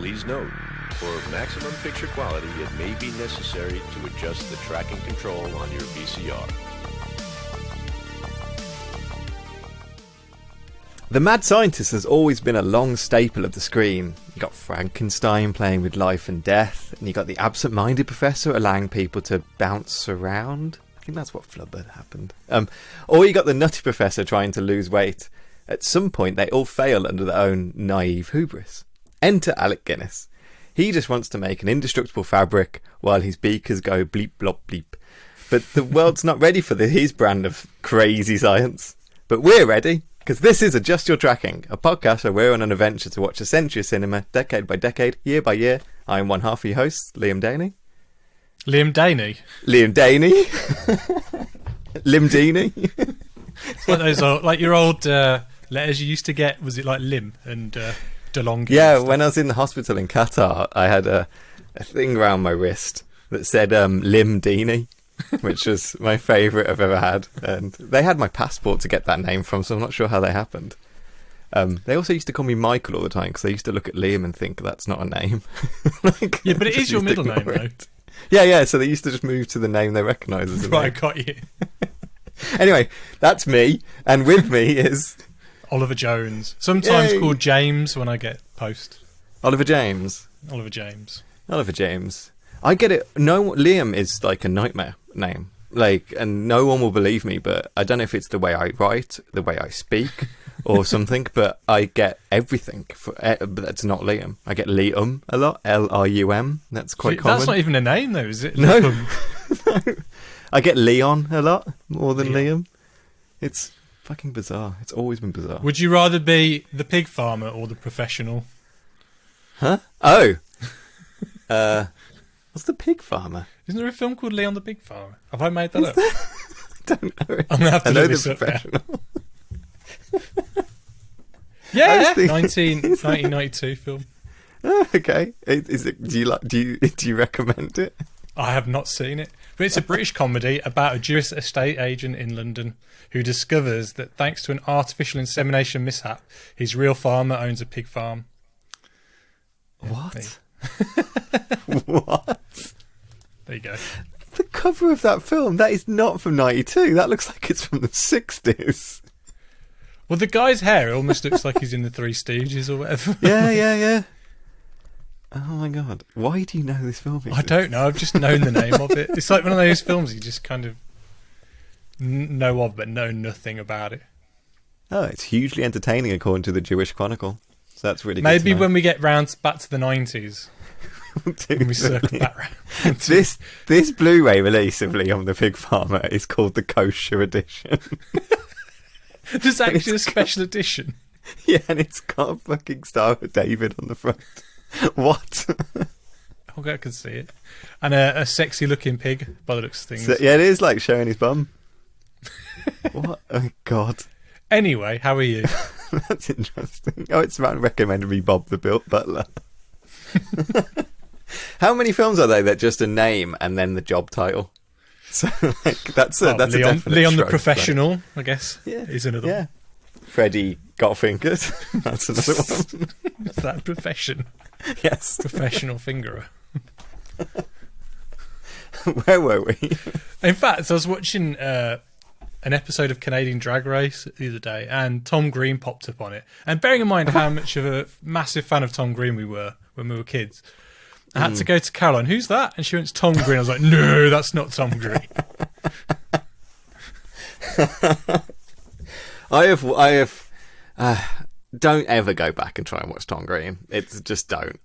Please note, for maximum picture quality, it may be necessary to adjust the tracking control on your VCR. The Mad Scientist has always been a long staple of the screen. You got Frankenstein playing with life and death, and you got the absent-minded professor allowing people to bounce around. I think that's what Flubber happened. Or you got the nutty professor trying to lose weight. At some point, they all fail under their own naive hubris. Enter Alec Guinness. He just wants to make an indestructible fabric while his beakers go bleep, blop, bleep. But the world's not ready for his brand of crazy science. But we're ready. Because this is Adjust Your Tracking, a podcast where we're on an adventure to watch a century of cinema, decade by decade, year by year. I'm one half of your hosts, Liam Daney. Liam Daney? Liam Daney. Lim Daney. It's like those old, like your old letters you used to get. Was it like Lim and DeLonghi? Yeah, when I was in the hospital in Qatar, I had a thing around my wrist that said Lim Daney. Which was my favourite I've ever had, and they had my passport to get that name from, so I'm not sure how they happened. They also used to call me Michael all the time because they used to look at Liam and think that's not a name. Yeah, but it is your middle name, though. Yeah, so they used to just move to the name they recognise as a name. Right, got you. Anyway, that's me, and with me is Oliver Jones, sometimes called James when I get post. Oliver James. Oliver James. Oliver James. I get it. No, Liam is like a nightmare name. Like, and no one will believe me, but I don't know if it's the way I write, the way I speak, or something, but I get everything. But that's not Liam. I get Liam a lot. L-R-U-M. That's quite common. That's not even a name, though, is it? No. No. I get Leon a lot, more than Liam. It's fucking bizarre. It's always been bizarre. Would you rather be the pig farmer or the professional? Huh? Oh. What's the pig farmer? Isn't there a film called Leon the Pig Farmer? Have I made that up? I don't know. I'm going to have to look this up professional. Yeah, 1992 film. Oh, okay. Is it? Do you recommend it? I have not seen it, but it's a British comedy about a Jewish estate agent in London who discovers that thanks to an artificial insemination mishap, his real farmer owns a pig farm. What? What? There you go. The cover of that film, that is not from 92. That looks like it's from the 60s. Well, the guy's hair almost looks like he's in the Three Stooges or whatever. Yeah. Oh my god. Why do you know this film exists? I don't know. I've just known the name of it. It's like one of those films you just kind of know of but know nothing about it. Oh, it's hugely entertaining according to the Jewish Chronicle. So that's really good. Maybe when we get round back to the 90s. When we circle back round. This Blu-ray release of Liam the Pig Farmer is called the Kosher Edition. There's actually a special edition. Yeah, and it's got a fucking Star of David on the front. What? Okay, I can see it. And a sexy looking pig by the looks of things. So, yeah, it is like showing his bum. What? Oh god. Anyway, how are you? That's interesting. Oh, it's recommended me Bob the Butler. How many films are there that just a name and then the job title? So like, that's a Leon, definite Leon the stroke, Professional, like. I guess, is another one. Freddie Got Fingered. That's another one. Is that a profession? Yes. Professional fingerer. Where were we? In fact, I was watching an episode of Canadian Drag Race the other day, and Tom Green popped up on it. And bearing in mind how much of a massive fan of Tom Green we were when we were kids, I had to go to Caroline, who's that? And she went, Tom Green. I was like, no, that's not Tom Green. I have don't ever go back and try and watch Tom Green. It's just don't.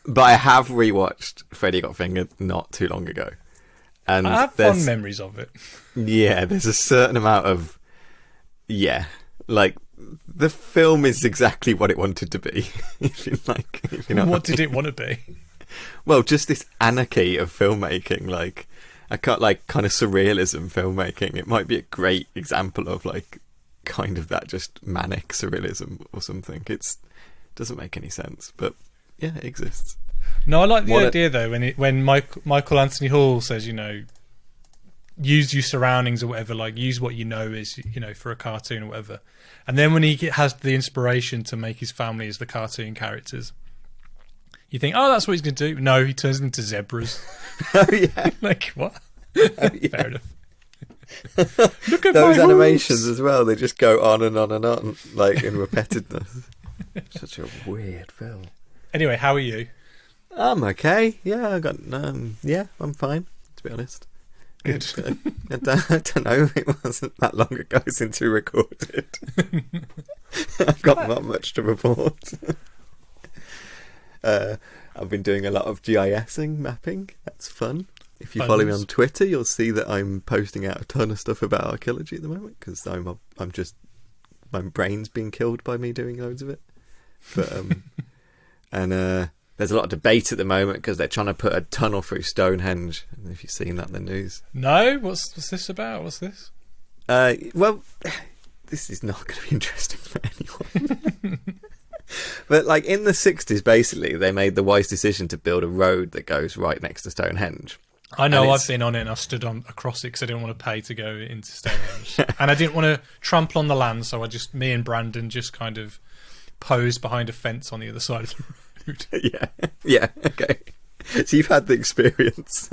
But I have rewatched Freddie Got Fingered not too long ago. And I have fond memories of it. Yeah, there's a certain amount of... Yeah, like, the film is exactly what it wanted to be. If you know what did it want to be? Well, just this anarchy of filmmaking, like, I can't, like, kind of surrealism filmmaking. It might be a great example of, like, kind of that just manic surrealism or something. It doesn't make any sense, but yeah, it exists. No, I like the idea though when Michael Anthony Hall says, use your surroundings or whatever, like use what you know is, for a cartoon or whatever. And then when he has the inspiration to make his family as the cartoon characters, You think, oh, that's what he's going to do. No, he turns them into zebras. Oh yeah, Like, what? oh, yeah. Fair enough. Look at Those my animations hooves. as well. They just go on and on and on, like in repetitiveness. Such a weird film. Anyway, how are you? I'm okay. Yeah, I got. Yeah, I'm fine. To be honest. Good. I don't know. It wasn't that long ago since we recorded. I've got not much to report. I've been doing a lot of GISing, mapping. That's fun. If you follow me on Twitter, you'll see that I'm posting out a ton of stuff about archaeology at the moment because I'm just my brain's being killed by me doing loads of it. But and there's a lot of debate at the moment because they're trying to put a tunnel through Stonehenge. I don't know if you've seen that in the news. No? What's this about? What's this? Well, this is not going to be interesting for anyone. But like in the 60s, basically, they made the wise decision to build a road that goes right next to Stonehenge. I know, I've been on it and I stood across it because I didn't want to pay to go into Stonehenge. And I didn't want to trample on the land, so me and Brandon just kind of posed behind a fence on the other side of the road. Yeah, okay. So you've had the experience.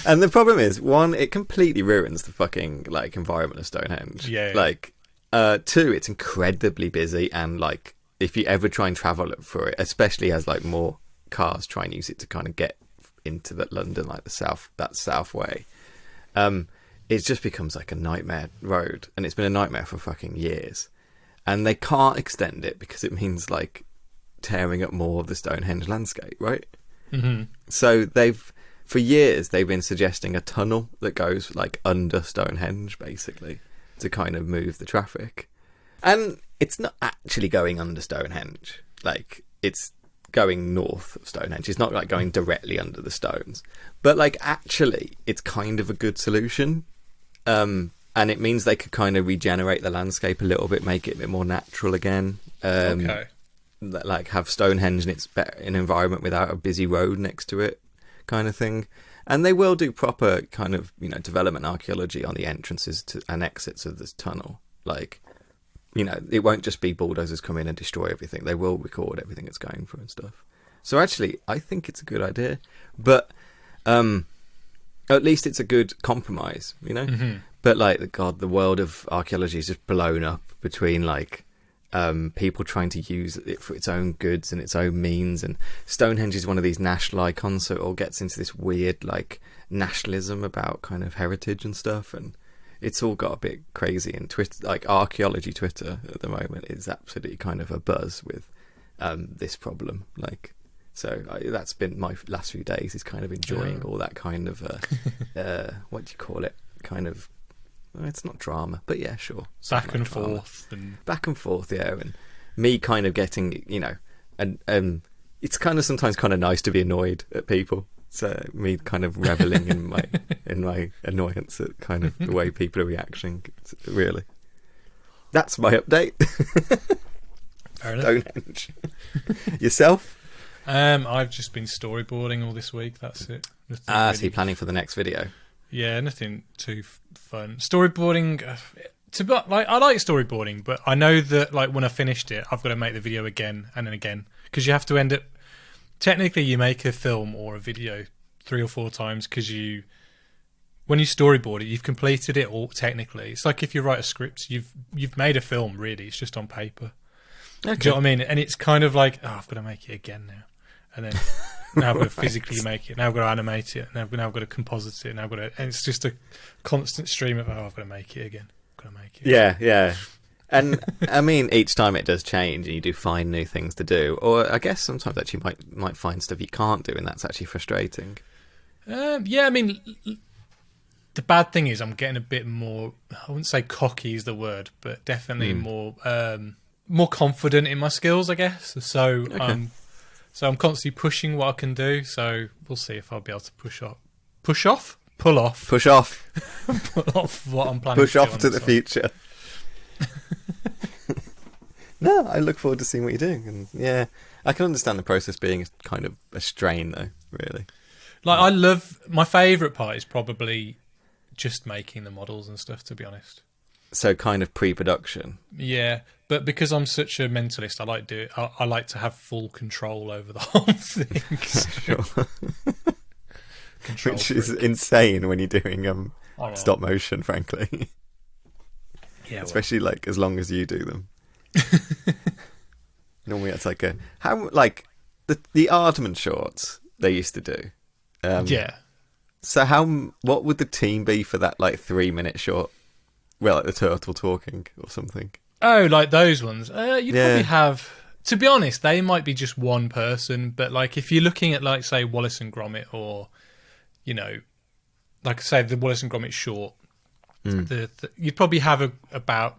And the problem is, one, it completely ruins the fucking like environment of Stonehenge. Yeah. Like, two, it's incredibly busy, and like if you ever try and travel for it, especially as like more cars try and use it to kind of get into that London, like that south way, it just becomes like a nightmare road, and it's been a nightmare for fucking years. And they can't extend it because it means like tearing up more of the Stonehenge landscape, right? Mm-hmm. So for years they've been suggesting a tunnel that goes like under Stonehenge, basically, to kind of move the traffic. And it's not actually going under Stonehenge. Like, it's going north of Stonehenge. It's not like going directly under the stones. But like, actually, it's kind of a good solution. And it means they could kind of regenerate the landscape a little bit, make it a bit more natural again. Okay. Like have Stonehenge in its an environment without a busy road next to it, kind of thing. And they will do proper kind of, development archaeology on the entrances and exits of this tunnel. Like, it won't just be bulldozers come in and destroy everything. They will record everything it's going through and stuff. So actually, I think it's a good idea. But at least it's a good compromise, Mm-hmm. But like, God, the world of archaeology is just blown up between like people trying to use it for its own goods and its own means. And Stonehenge is one of these national icons, so it all gets into this weird like nationalism about kind of heritage and stuff. And it's all got a bit crazy. And Twitter, like archaeology Twitter at the moment, is absolutely kind of a buzz with this problem. Like, so that's been my last few days, is kind of enjoying all that kind of what do you call it? Kind of, well, it's not drama, but yeah, sure. Back and forth, yeah, and me kind of getting, and it's kind of sometimes kind of nice to be annoyed at people. So me kind of reveling in my annoyance at kind of the way people are reacting. Really, that's my update. Fair enough. Stonehenge. Yourself? I've just been storyboarding all this week. That's it. So you're planning for the next video? Yeah, nothing too fun. Storyboarding. I like storyboarding, but I know that like when I finished it, I've got to make the video again and then again, because you have to end up. Technically, you make a film or a video 3 or 4 times because when you storyboard it, you've completed it all. Technically, it's like if you write a script, you've made a film. Really, it's just on paper. Okay. Do you know what I mean? And it's kind of like, I've got to make it again now, and then now I've got to physically make it. Now I've got to animate it. Now I've got to composite it. And it's just a constant stream of I've got to make it again. I've got to make it. Yeah. And I mean, each time it does change, and you do find new things to do. Or I guess sometimes actually you might find stuff you can't do, and that's actually frustrating. Yeah, I mean, the bad thing is I'm getting a bit more. I wouldn't say cocky is the word, but definitely more confident in my skills, I guess. So I'm constantly pushing what I can do. So we'll see if I'll be able to pull off what I'm planning. Push off to the future. No, I look forward to seeing what you're doing, and yeah, I can understand the process being kind of a strain, though. Really, like I love my favourite part is probably just making the models and stuff. To be honest, So kind of pre-production. Yeah, but because I'm such a mentalist, I like I like to have full control over the whole thing. Sure. Control Which is freak. insane when you're doing I know. stop motion, frankly. Yeah, well, Especially like as long as you do them. Normally it's like the Aardman shorts they used to do. yeah. So what would the team be for that like 3-minute short? Well, like the turtle talking or something. Oh, like those ones. You'd Yeah. probably have. To be honest, they might be just one person. But like, if you're looking at like say Wallace and Gromit, or like I say the Wallace and Gromit short, you'd probably have about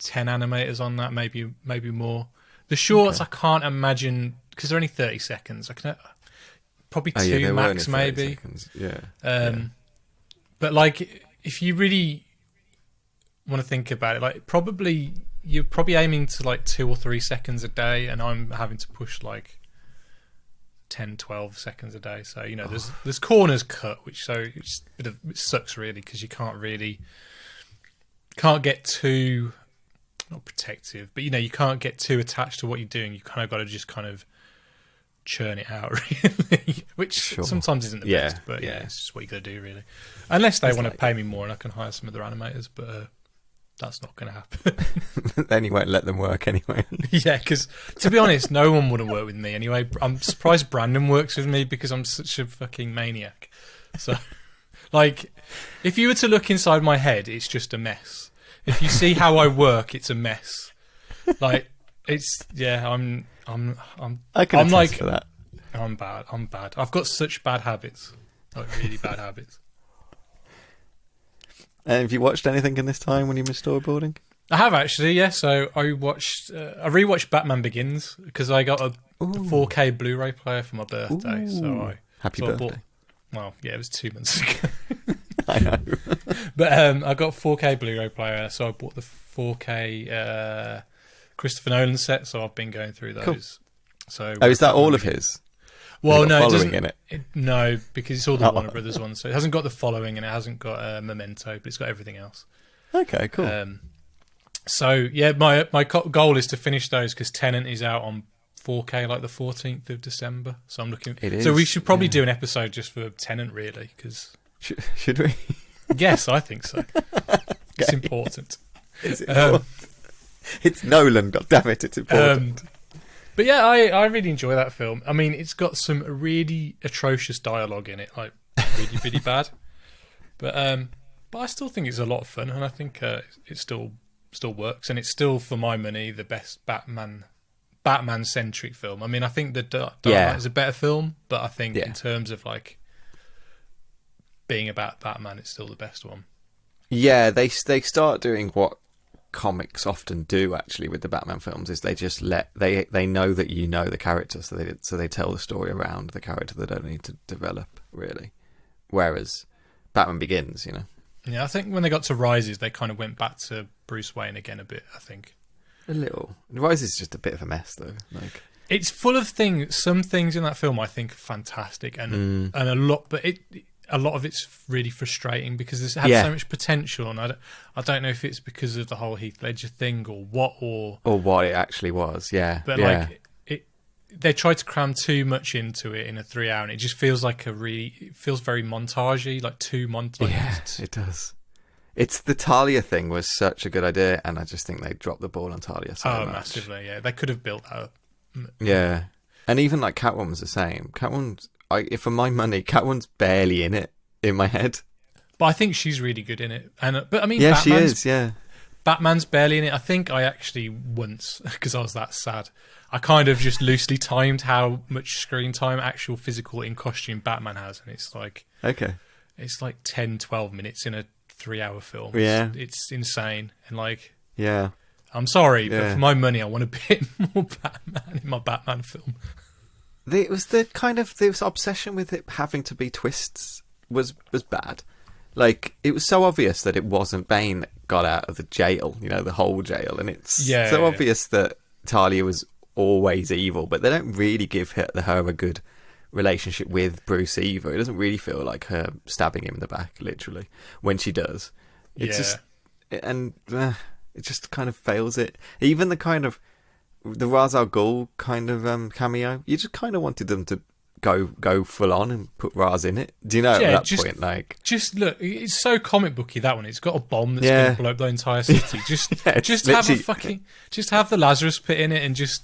10 animators on that, maybe more. The shorts, I can't imagine because they're only 30 seconds. I can probably two they were only max, 30 maybe. seconds. Yeah. But like, if you really want to think about it, like you're probably aiming to like 2 or 3 seconds a day, and I'm having to push like 10, 12 seconds a day. So there's corners cut, which it sucks really because you can't get too, not protective, but you can't get too attached to what you're doing. You kind of got to just kind of churn it out really, which sometimes isn't the best, but it's just what you got to do really, unless they want to pay me more and I can hire some other animators, but that's not going to happen. Then you won't let them work anyway. Yeah, because to be honest, no one would have worked with me anyway. I'm surprised Brandon works with me because I'm such a fucking maniac. So like, if you were to look inside my head, it's just a mess. If you see how I work, it's a mess. Like, I'm I can attest like, for that. I'm bad. I've got such bad habits, like really bad habits. And have you watched anything in this time when you were storyboarding? I have actually, yeah. So I rewatched Batman Begins because I got a 4K Blu-ray player for my birthday. So Happy birthday. It was 2 months ago. I know. But I got a 4K Blu-ray player, so I bought the 4K Christopher Nolan set. So I've been going through those. Cool. So is that all of his? Well, no, it following doesn't. in it. No, because it's all the Warner Brothers ones. So it hasn't got the following, and it hasn't got Memento, but it's got everything else. Okay, cool. So yeah, my goal is to finish those because Tenet is out on 4K like the 14th of December. So I'm looking. So we should probably do an episode just for Tenet, really, because should we? Yes, I think so. It's important. It's important. It's Nolan. God damn it! It's important. But yeah, I really enjoy that film. I mean, it's got some really atrocious dialogue in it, like really, really bad. But I still think it's a lot of fun, and I think it still works, and it's still, for my money, the best Batman-centric film. I mean, I think the Dark Knight is a better film, but I think in terms of like being about Batman, it's still the best one. Yeah, they start doing what comics often do actually with the Batman films, is they just they know that you know the character, so they tell the story around the character. They don't need to develop really, whereas Batman Begins, yeah, I think when they got to Rises, they kind of went back to Bruce Wayne again a bit. I think a little. Rises is just a bit of a mess though. Like, it's full of things. Some things in that film I think are fantastic, and a lot, but a lot of it's really frustrating because it had so much potential, and I don't know if it's because of the whole Heath Ledger thing or what it actually was. But like they tried to cram too much into it in a 3 hour, and it just feels like it feels very montagey, like too montage. Yeah, it does. It's the Talia thing was such a good idea, and I just think they dropped the ball on Talia so much. Massively. Yeah, they could have built that up. Yeah, and even like Catwoman's the same. For my money, Catwoman's barely in it in my head. But I think she's really good in it. But I mean, yeah, she is. Yeah, Batman's barely in it. I think I actually once, because I was that sad, I kind of just loosely timed how much screen time actual physical in costume Batman has, and it's like it's like 10, 12 minutes in a 3 hour film. It's insane, and like I'm sorry, but for my money, I want a bit more Batman in my Batman film. It was this obsession with it having to be twists was bad. Like, it was so obvious that it wasn't Bane that got out of the jail, the whole jail, and it's so obvious that Talia was always evil, but they don't really give her a good relationship with Bruce either. It doesn't really feel like her stabbing him in the back, literally, when she does. It's just, it just kind of fails it. Even the kind of the Ra's al Ghul kind of cameo, you just kind of wanted them to go full on and put Ra's in it. Do you know, at that point, like, just look, it's so comic booky, that one. It's got a bomb that's going to blow up the entire city. Just just have the Lazarus pit in it, and just,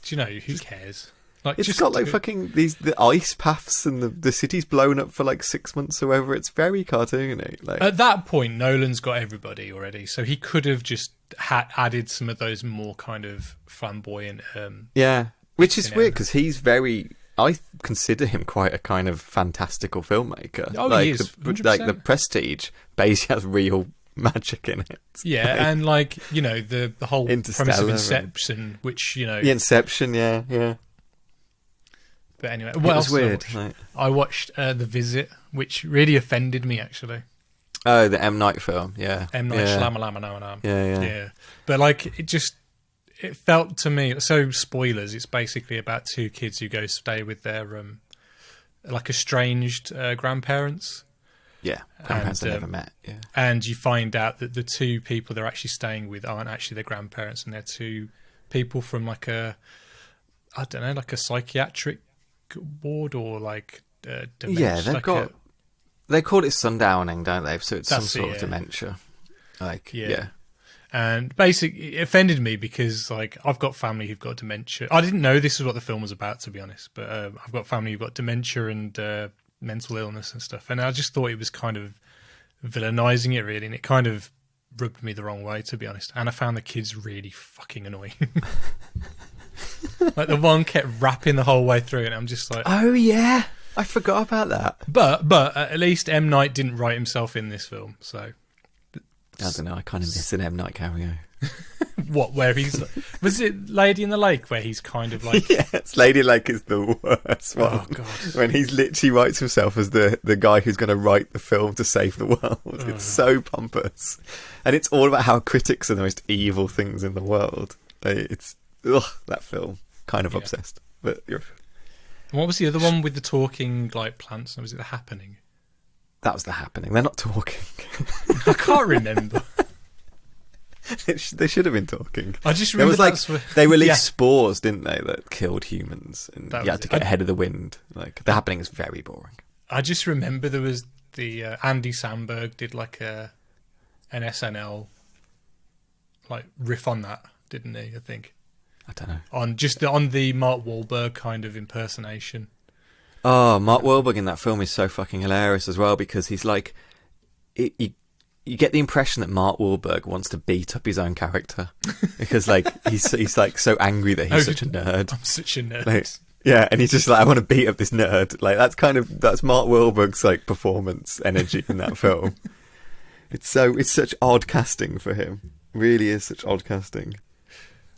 you know, who cares? Like, it's got like fucking the ice paths, and the city's blown up for like 6 months or whatever. It's very cartoony. Like, at that point, Nolan's got everybody already, so he could have just added some of those more kind of flamboyant. Which is weird because he's very. I consider him quite a kind of fantastical filmmaker. Oh, like, he is. Like the Prestige basically has real magic in it. Yeah, like, and like, you know, the whole premise of Inception, which, you know, Inception, yeah. But anyway, what else? It was weird. I watched The Visit, which really offended me, actually. Oh, the M. Night film, yeah. M. Night Shyamalan. Yeah. But like, it felt to me, so spoilers, it's basically about two kids who go stay with their like estranged grandparents. Yeah, grandparents they never met. Yeah, and you find out that the two people they're actually staying with aren't actually their grandparents, and they're two people from like a psychiatric ward or like dementia. Yeah, they've got. They call it sundowning, don't they? So it's some sort of dementia. Like, yeah. And basically, it offended me because, like, I've got family who've got dementia. I didn't know this is what the film was about, to be honest. But I've got family who've got dementia and mental illness and stuff. And I just thought it was kind of villainising it, really. And it kind of rubbed me the wrong way, to be honest. And I found the kids really fucking annoying. Like, the one kept rapping the whole way through, and I'm just like... Oh, yeah. I forgot about that. But at least M. Night didn't write himself in this film, so... I don't know, I kind of miss an M. Night cameo. What, where he's... Was it Lady in the Lake, where he's kind of like... Yes, Lady Lake is the worst one. Oh, God. When he literally writes himself as the guy who's going to write the film to save the world. Oh. It's so pompous. And it's all about how critics are the most evil things in the world. It's... Ugh, that film. Kind of obsessed. But you're... What was the other one with the talking, like, plants? Was it The Happening? That was The Happening. They're not talking. I can't remember. They should have been talking. I just remember they released spores, didn't they, that killed humans, and you had to get ahead of the wind. Like, The Happening is very boring. I just remember there was the Andy Samberg did like an SNL like riff on that, didn't he? I think. I don't know. On the Mark Wahlberg kind of impersonation. Oh, Mark Wahlberg in that film is so fucking hilarious as well, because he's like, you get the impression that Mark Wahlberg wants to beat up his own character, because like he's like so angry that he's such a nerd. I'm such a nerd. Like, yeah, and he's just like, I want to beat up this nerd. Like that's Mark Wahlberg's like performance energy in that film. It's such odd casting for him. Really is such odd casting.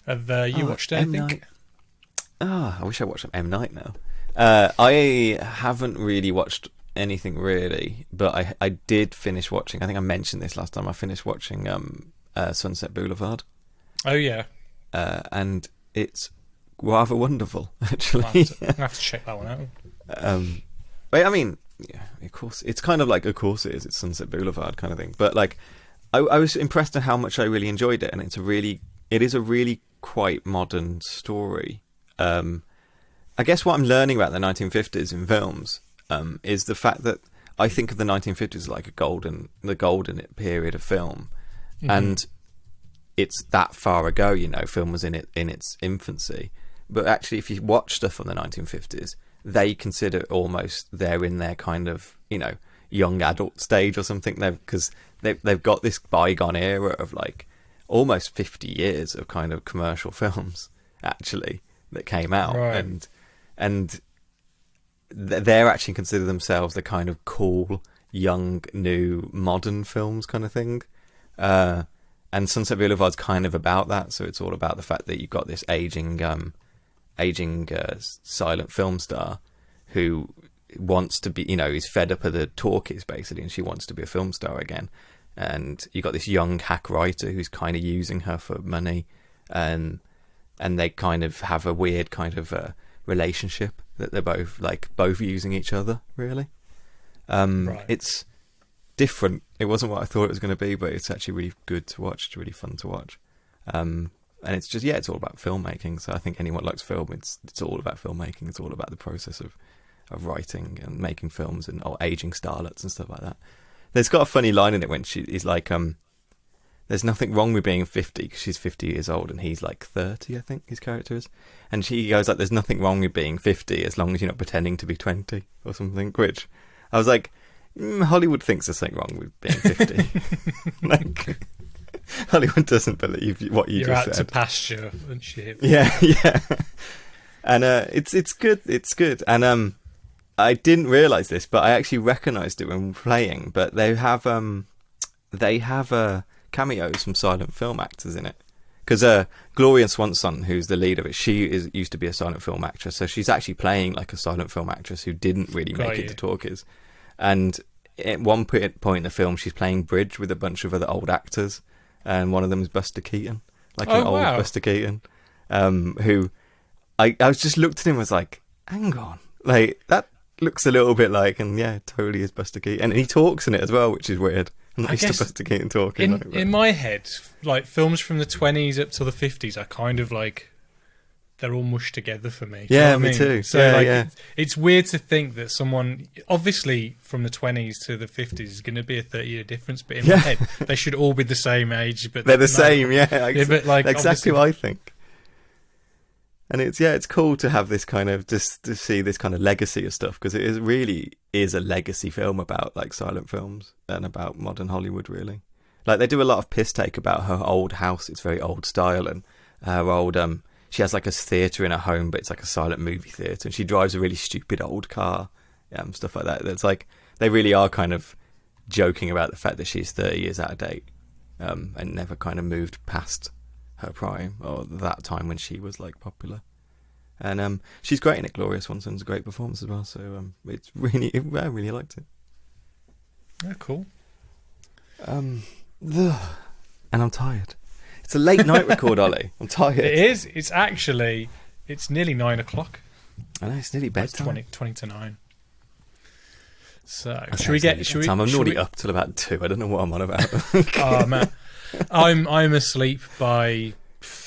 Have you watched anything? I wish I watched M. Night now. I haven't really watched anything really, but I did finish watching. I think I mentioned this last time. I finished watching Sunset Boulevard. Oh yeah, and it's rather wonderful actually. I'm gonna have to check that one out. But I mean, yeah, of course, it's kind of like, of course it is. It's Sunset Boulevard kind of thing. But like, I was impressed at how much I really enjoyed it, and it is a really quite modern story. I guess what I'm learning about the 1950s in films is the fact that I think of the 1950s as like the golden period of film, and it's that far ago. You know, film was in its infancy, but actually, if you watch stuff from the 1950s, they consider almost they're in their kind of, you know, young adult stage or something. Because they've got this bygone era of like almost 50 years of kind of commercial films actually that came out, right. and they're actually consider themselves the kind of cool, young, new, modern films kind of thing. And Sunset Boulevard's kind of about that. So it's all about the fact that you've got this aging silent film star who wants to be, you know, he's fed up of the talkies basically, and she wants to be a film star again. And you got this young hack writer who's kind of using her for money, and they kind of have a weird kind of relationship that they're both using each other really. Right. It's different. It wasn't what I thought it was going to be, but it's actually really good to watch. It's really fun to watch. And it's just, it's all about filmmaking. So I think anyone who likes film, it's all about filmmaking. It's all about the process of writing and making films and aging starlets and stuff like that. There's got a funny line in it when she's like, there's nothing wrong with being 50, because she's 50 years old and he's like 30, I think his character is. And she goes like, there's nothing wrong with being 50 as long as you're not pretending to be 20 or something, which I was like, Hollywood thinks there's something wrong with being 50. Like, Hollywood doesn't believe what you You're just out said. to pasture and shit. Yeah. And it's good. And I didn't realise this, but I actually recognised it when playing. But they have cameos from silent film actors in it. Because Gloria Swanson, who's the lead of it, used to be a silent film actress, so she's actually playing like a silent film actress who didn't really make it to talkies. And at one point in the film, she's playing bridge with a bunch of other old actors, and one of them is Buster Keaton, like an old Buster Keaton, who I was just looked at him and was like, hang on, like that looks a little bit like, and yeah, totally is Buster Keaton, and he talks in it as well, which is weird. I'm not used to Buster Keaton talking. In my head, like films from the 20s up to the 50s are kind of like, they're all mushed together for me. Yeah, me too. So it's weird to think that someone, obviously from the 20s to the 50s is going to be a 30-year difference, but in my head, they should all be the same age. But they're the same, but like exactly what I think. And it's cool to have this kind of, just to see this kind of legacy of stuff, because it really is a legacy film about like silent films and about modern Hollywood, really. Like they do a lot of piss take about her old house. It's very old style, and her old she has like a theatre in her home, but it's like a silent movie theatre, and she drives a really stupid old car, stuff like that. It's like they really are kind of joking about the fact that she's 30 years out of date, and never kind of moved past her prime, or that time when she was like popular. And she's great in it. Gloria Swanson's a great performance as well, so it's really, I really liked it. Yeah, cool. And I'm tired. It's a late night record, Ollie. I'm tired. It is. It's nearly 9 o'clock. I know, it's nearly bedtime. 20 to 9. So I'm already up till about 2. I don't know what I'm on about. Oh man, I'm asleep by,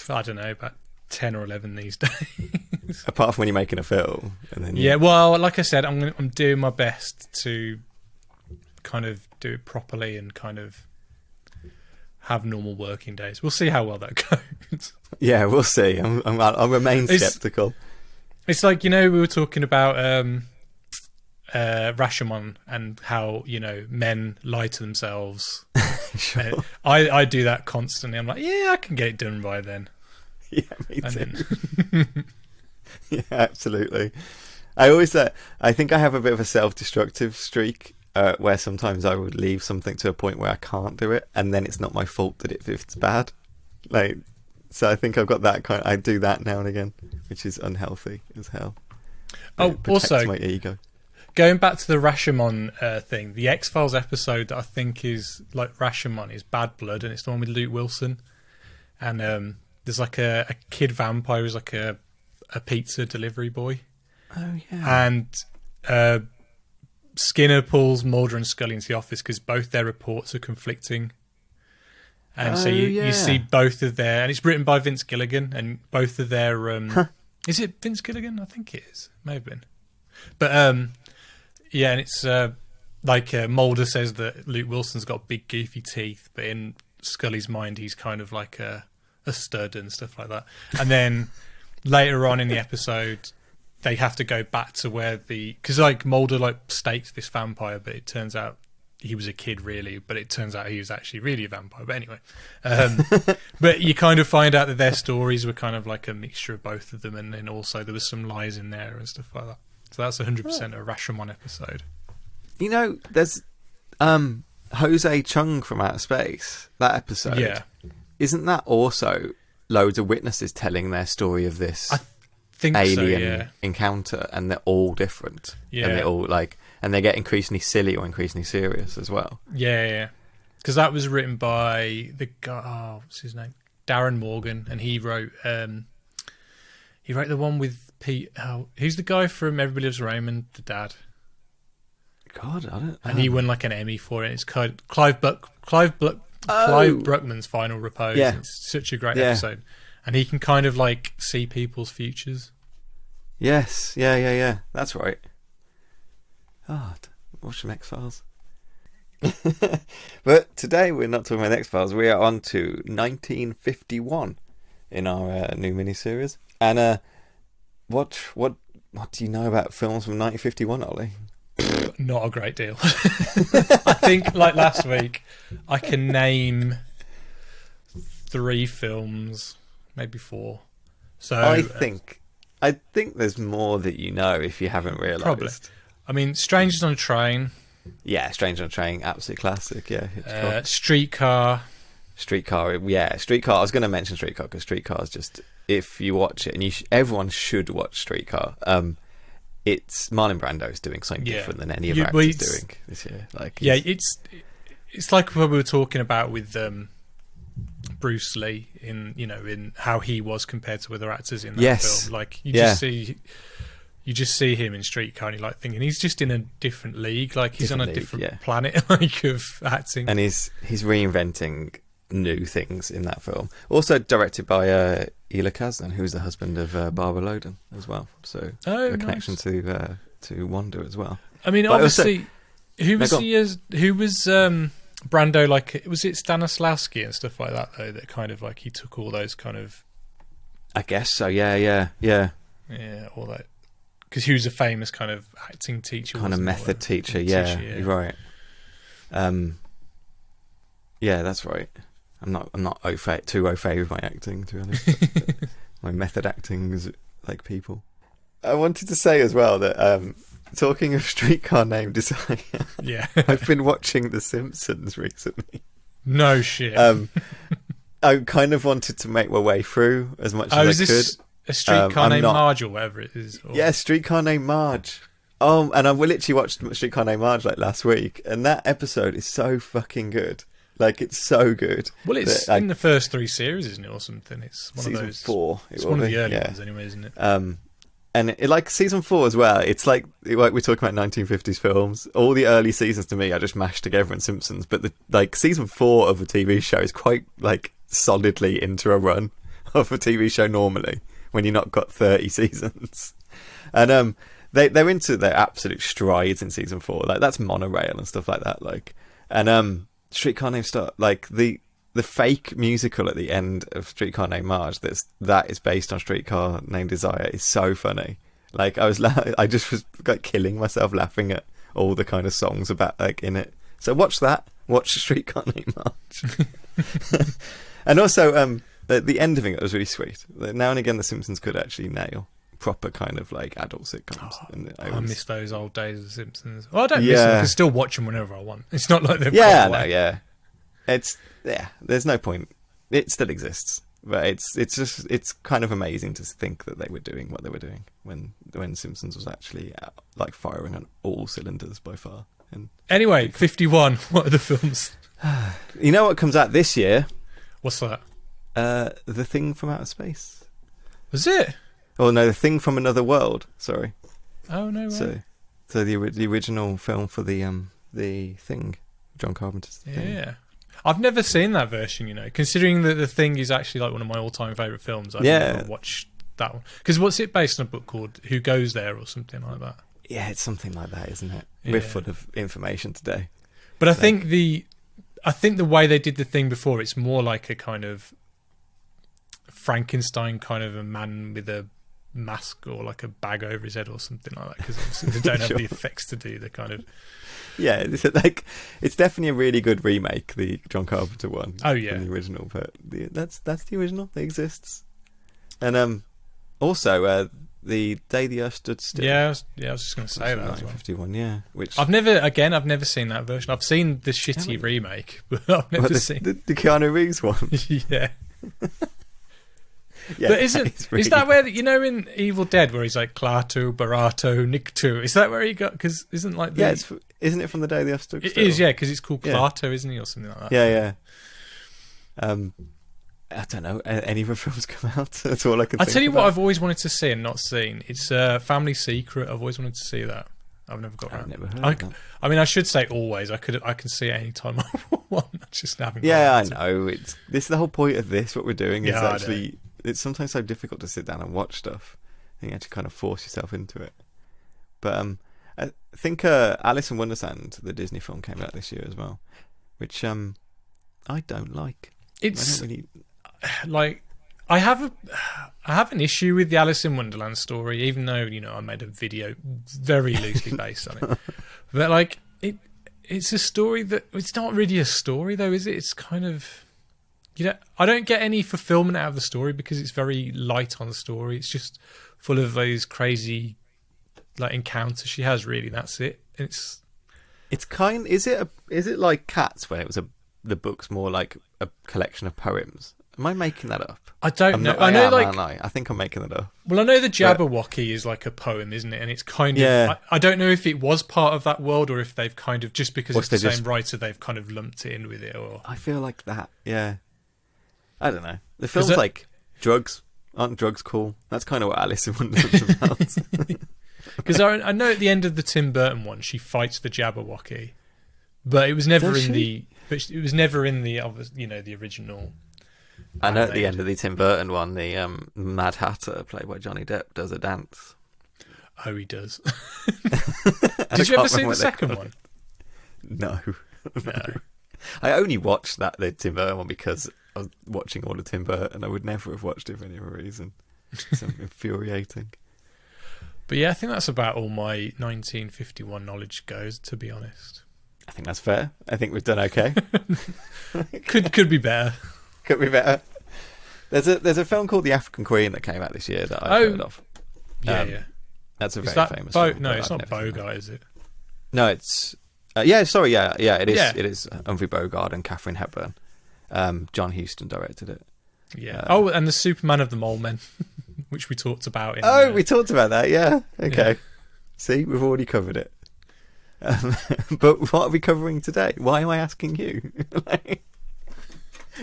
I don't know, about 10 or 11 these days. Apart from when you're making a film, and then well, like I said, I'm doing my best to kind of do it properly and kind of have normal working days. We'll see how well that goes. Yeah, we'll see. I'll remain skeptical. It's like, we were talking about Rashomon and how men lie to themselves. Sure. I do that constantly. I'm like, I can get it done by then. Yeah, me too. Yeah, absolutely. I think I have a bit of a self-destructive streak where sometimes I would leave something to a point where I can't do it, and then it's not my fault that it's bad. Like, so I think I've got that I do that now and again, which is unhealthy as hell. It protects my ego. Going back to the Rashomon thing, the X-Files episode that I think is like Rashomon is Bad Blood, and it's the one with Luke Wilson, and there's like a kid vampire who's like a pizza delivery boy. Oh yeah. And Skinner pulls Mulder and Scully into the office because both their reports are conflicting. And so you see both of their, and it's written by Vince Gilligan, and both of their is it Vince Gilligan? I think it is. May have been. But and it's like Mulder says that Luke Wilson's got big goofy teeth, but in Scully's mind he's kind of like a stud and stuff like that. And then later on in the episode they have to go back to where because like Mulder like staked this vampire, but it turns out he was a kid really, but it turns out he was actually really a vampire. But anyway, but you kind of find out that their stories were kind of like a mixture of both of them, and then also there was some lies in there and stuff like that. So that's 100% a Rashomon episode. There's Jose Chung from Outer Space, that episode. Yeah. Isn't that also loads of witnesses telling their story of this alien encounter, and they're all different? Yeah. And they're all and they get increasingly silly or increasingly serious as well. Yeah. Because that was written by the guy, what's his name? Darren Morgan, and he wrote the one with Pete. Who's the guy from Everybody Loves Raymond, the dad? God, I don't. And he won like an Emmy for it. It's Clive Bruckman's Final Repose. Yeah. It's such a great episode, and he can kind of like see people's futures. Yes, yeah. That's right. Oh, watch some X-Files. But today we're not talking about X-Files. We are on to 1951 in our new miniseries. And what do you know about films from 1951, Ollie? Not a great deal. I think, like last week, I can name 3 films, maybe 4. So I think there's more that you know if you haven't realised. Probably. I mean, Strangers on a Train. Yeah, Stranger on a Train, absolute classic. Yeah, Streetcar. Yeah, Streetcar. I was going to mention Streetcar because Streetcar is just, if you watch it, and everyone should watch Streetcar. It's Marlon Brando's doing something different than any of our actors doing this year. Like, it's like what we were talking about with Bruce Lee in how he was compared to other actors in that film. Like you just see him in Streetcar, and you're like thinking he's just in a different league. Like he's on a different planet, like of acting. And he's reinventing new things in that film. Also directed by Elia Kazan, who's the husband of Barbara Loden as well. So a connection to Wanda as well. I mean, but obviously, who was Brando? Like, was it Stanislavski and stuff like that though? That kind of like he took all those kind of. I guess so. Yeah. Yeah, all that. Because he was a famous kind of acting teacher, kind of method teacher. Yeah, you're right. Yeah, that's right. I'm not too au fait with my acting, to be honest. My method acting is like people. I wanted to say as well that talking of Streetcar Named Desire, I've been watching The Simpsons recently. No shit. I kind of wanted to make my way through as much as I could. A Streetcar Named Marge or whatever it is? Or... Yeah, Streetcar Named Marge. Oh, and I literally watched Streetcar Named Marge like last week, and that episode is so fucking good. Like, it's so good. Well, it's in the first 3 series, isn't it, or something? It's one season of those. 4. It's one of the early ones, anyway, isn't it? And like season 4 as well. It's like we're talking about 1950s films. All the early seasons to me are just mashed together in Simpsons. But season 4 of a TV show is quite like solidly into a run of a TV show normally when you're not got 30 seasons. And they're into their absolute strides in season 4. Like that's Monorail and stuff like that. Like Streetcar Named Star, like the fake musical at the end of Streetcar Named Marge that is based on Streetcar Named Desire is so funny. Like I just was like killing myself laughing at all the kind of songs about like in it. So watch Streetcar Named Marge. And also the ending of it was really sweet. Now and again the Simpsons could actually nail proper kind of like adult sitcoms. And I miss those old days of The Simpsons. Well, I don't miss them. I can still watch them whenever I want. It's not like they've gone away. There's no point. It still exists, but it's kind of amazing to think that they were doing what they were doing when Simpsons was actually like firing on all cylinders by far. And anyway, 51. What are the films? You know what comes out this year? What's that? The Thing from Outer Space. Was it? Oh no, The Thing from Another World. Sorry. Oh no way. So the original film for the Thing, John Carpenter's Thing. Yeah. I've never seen that version, considering that The Thing is actually like one of my all-time favourite films. I've never watched that one. Because what's it based on a book called Who Goes There or something like that? Yeah, it's something like that, isn't it? Yeah. We're full of information today. But I think the way they did The Thing before, it's more like a kind of Frankenstein kind of a man with a mask or like a bag over his head or something like that, because obviously they don't have the effects to do the kind of it's definitely a really good remake, the John Carpenter one. Oh yeah, from the original, but that's the original. It exists. And also The Day the Earth Stood Still. I was just going to say that as well. 51, yeah. Which I've never seen that version. I've seen the shitty remake, but I've never seen the Keanu Reeves one. Yeah. Yeah, but is that where in Evil Dead where he's like Klaatu, Barato, Nikto? Is that where he got? Because isn't like isn't it from The Day the Earth Stood Still? It is, yeah, because it's called Klaatu, isn't he, or something like that? Yeah. I don't know. Any of the films come out? That's all I can. I tell you what, I've always wanted to see and not seen. It's Family Secret. I've always wanted to see that. I've never got around. Never heard of that. I mean, I should say always. I can see it any time I want. I just haven't. Yeah, I know. This is the whole point of this. What we're doing is Yeah, actually, it's sometimes so difficult to sit down and watch stuff. I think you have to kind of force yourself into it. But I think Alice in Wonderland, the Disney film, came out this year as well, which I don't like. It's I don't really... like I have an issue with the Alice in Wonderland story, even though I made a video very loosely based on it. But like it's a story that it's not really a story though, is it? It's kind of I don't get any fulfillment out of the story because it's very light on the story. It's just full of those crazy like encounters she has. Really, that's it. It's kind. Is it like Cats, where it was the book's more like a collection of poems? Am I making that up? I don't know. I think I'm making that up. Well, I know the Jabberwocky is like a poem, isn't it? And it's kind of... I don't know if it was part of that world or if they've kind of... Just because it's the same writer, they've kind of lumped it in with it. Or I feel like that, yeah. I don't know. The film's like, drugs. Aren't drugs cool? That's kind of what Alice in Wonderland's about. Because I know at the end of the Tim Burton one, she fights the Jabberwocky. But it was never the the original... I know at the end of the Tim Burton one, the Mad Hatter, played by Johnny Depp, does a dance. Oh, he does. Did you ever see the second one? No. I only watched the Tim Burton one because I was watching all of Tim Burton. I would never have watched it for any other reason. It's infuriating. But yeah, I think that's about all my 1951 knowledge goes, to be honest. I think that's fair. I think we've done okay. Could be better. Could be better. There's a film called The African Queen that came out this year that I've heard of. Yeah. That's a very famous film. No, it's not Bogart, is it? No, it's... it is. Yeah. It is Humphrey Bogart and Katharine Hepburn. John Huston directed it. Yeah. And the Superman of the Mole Men, which we talked about. We talked about that, yeah. Okay. Yeah. See, we've already covered it. But what are we covering today? Why am I asking you?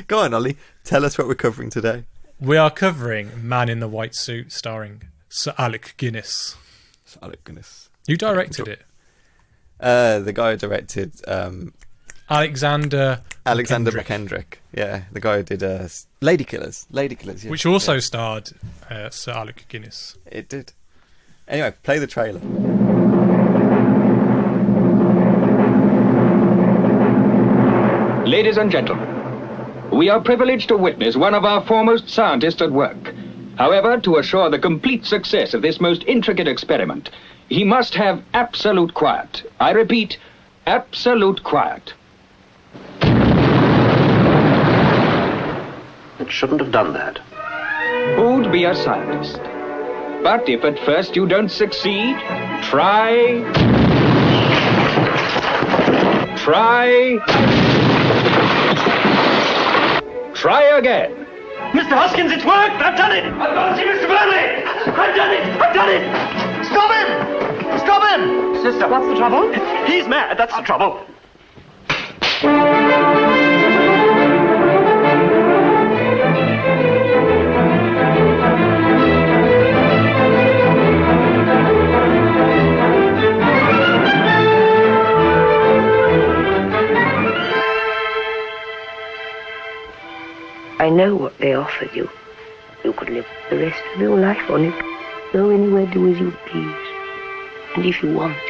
Go on, Ollie. Tell us what we're covering today. We are covering Man in the White Suit, starring Sir Alec Guinness. Sir Alec Guinness. Who directed it? The guy who directed... Alexander Mackendrick. Yeah, the guy who did Lady Killers. Yeah. Which also starred Sir Alec Guinness. It did. Anyway, play the trailer. Ladies and gentlemen, we are privileged to witness one of our foremost scientists at work. However, to assure the complete success of this most intricate experiment, he must have absolute quiet. I repeat, absolute quiet. It shouldn't have done that. Who'd be a scientist? But if at first you don't succeed, try again. Mr. Hoskins, it's worked! I've done it! I've got to see Mr. Burnley! I've done it! Stop him! Stop him! Sister, what's the trouble? He's mad, that's the trouble. I know what they offered you. You could live the rest of your life on it. Go anywhere, do as you please. And if you wanted me,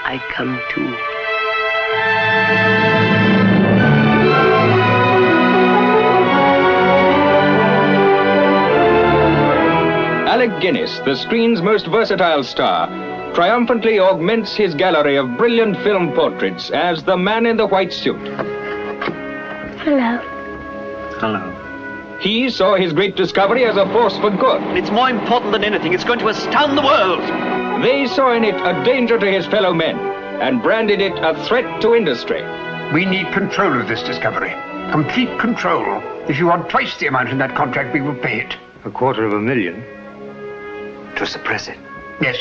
I'd come too. Alec Guinness, the screen's most versatile star, triumphantly augments his gallery of brilliant film portraits as the man in the white suit. Hello. Hello. He saw his great discovery as a force for good. It's more important than anything. It's going to astound the world. They saw in it a danger to his fellow men and branded it a threat to industry. We need control of this discovery. Complete control. If you want twice the amount in that contract, we will pay it. $250,000 to suppress it. Yes.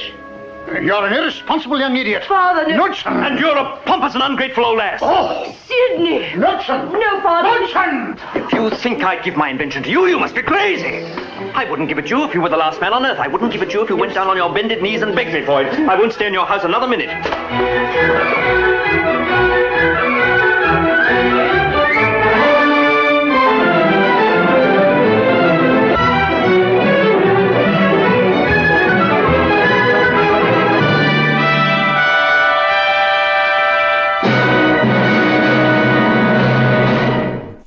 You're an irresponsible young idiot. Father, no. Knudsen! And you're a pompous and ungrateful old ass. Oh! Sydney! Knudsen! No, Father! Knudsen! If you think I'd give my invention to you, you must be crazy. I wouldn't give it you if you were the last man on earth. I wouldn't give it you if you went down on your bended knees and begged me for it. I won't stay in your house another minute.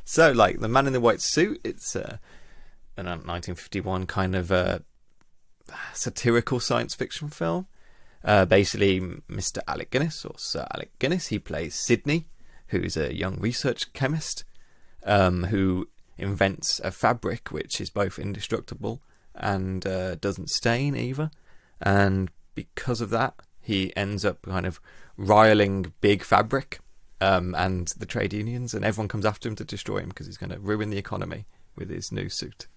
So, like, The Man in the White Suit, it's a 1951 kind of satirical science fiction film. Basically, Mr. Alec Guinness, or Sir Alec Guinness, he plays Sydney, who's a young research chemist who invents a fabric which is both indestructible and doesn't stain either. And because of that, he ends up kind of riling big fabric and the trade unions, and everyone comes after him to destroy him because he's going to ruin the economy with his new suit.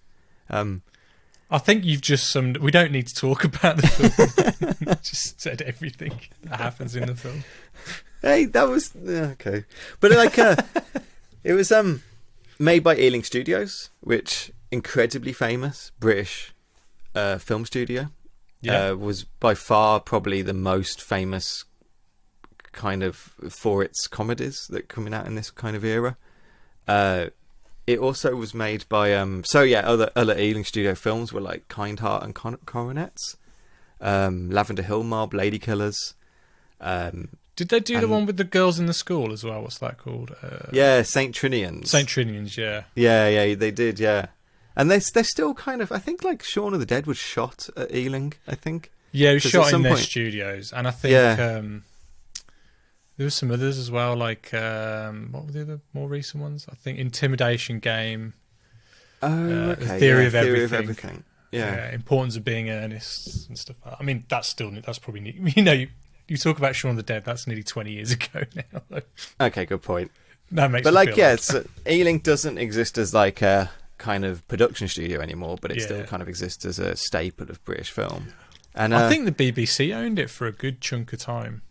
I think you've just summed. We don't need to talk about the film. Just said everything that happens in the film. Hey, that was okay, but like it was made by Ealing Studios, which incredibly famous British film studio. Was by far probably the most famous kind of for its comedies that coming out in this kind of era. It also was made by other Ealing Studio films were like Kind Heart and Coronets, Lavender Hill Mob, Lady Killers. Did they do the one with the girls in the school as well? What's that called? St. Trinians. St. Trinians, yeah. Yeah, they did, yeah. And they're still kind of, I think, like Shaun of the Dead was shot at Ealing, I think. Yeah, it was shot in their studios, and I think there was some others as well, like what were the other more recent ones? I think Intimidation Game. Oh, okay. Theory of Everything. Yeah. Importance of Being Earnest and stuff. I mean, that's probably neat. You know, you talk about Shaun of the Dead. That's nearly 20 years ago now. Okay, good point. That makes. But like, yeah, Ealing doesn't exist as like a kind of production studio anymore, but it still kind of exists as a staple of British film. And I think the BBC owned it for a good chunk of time.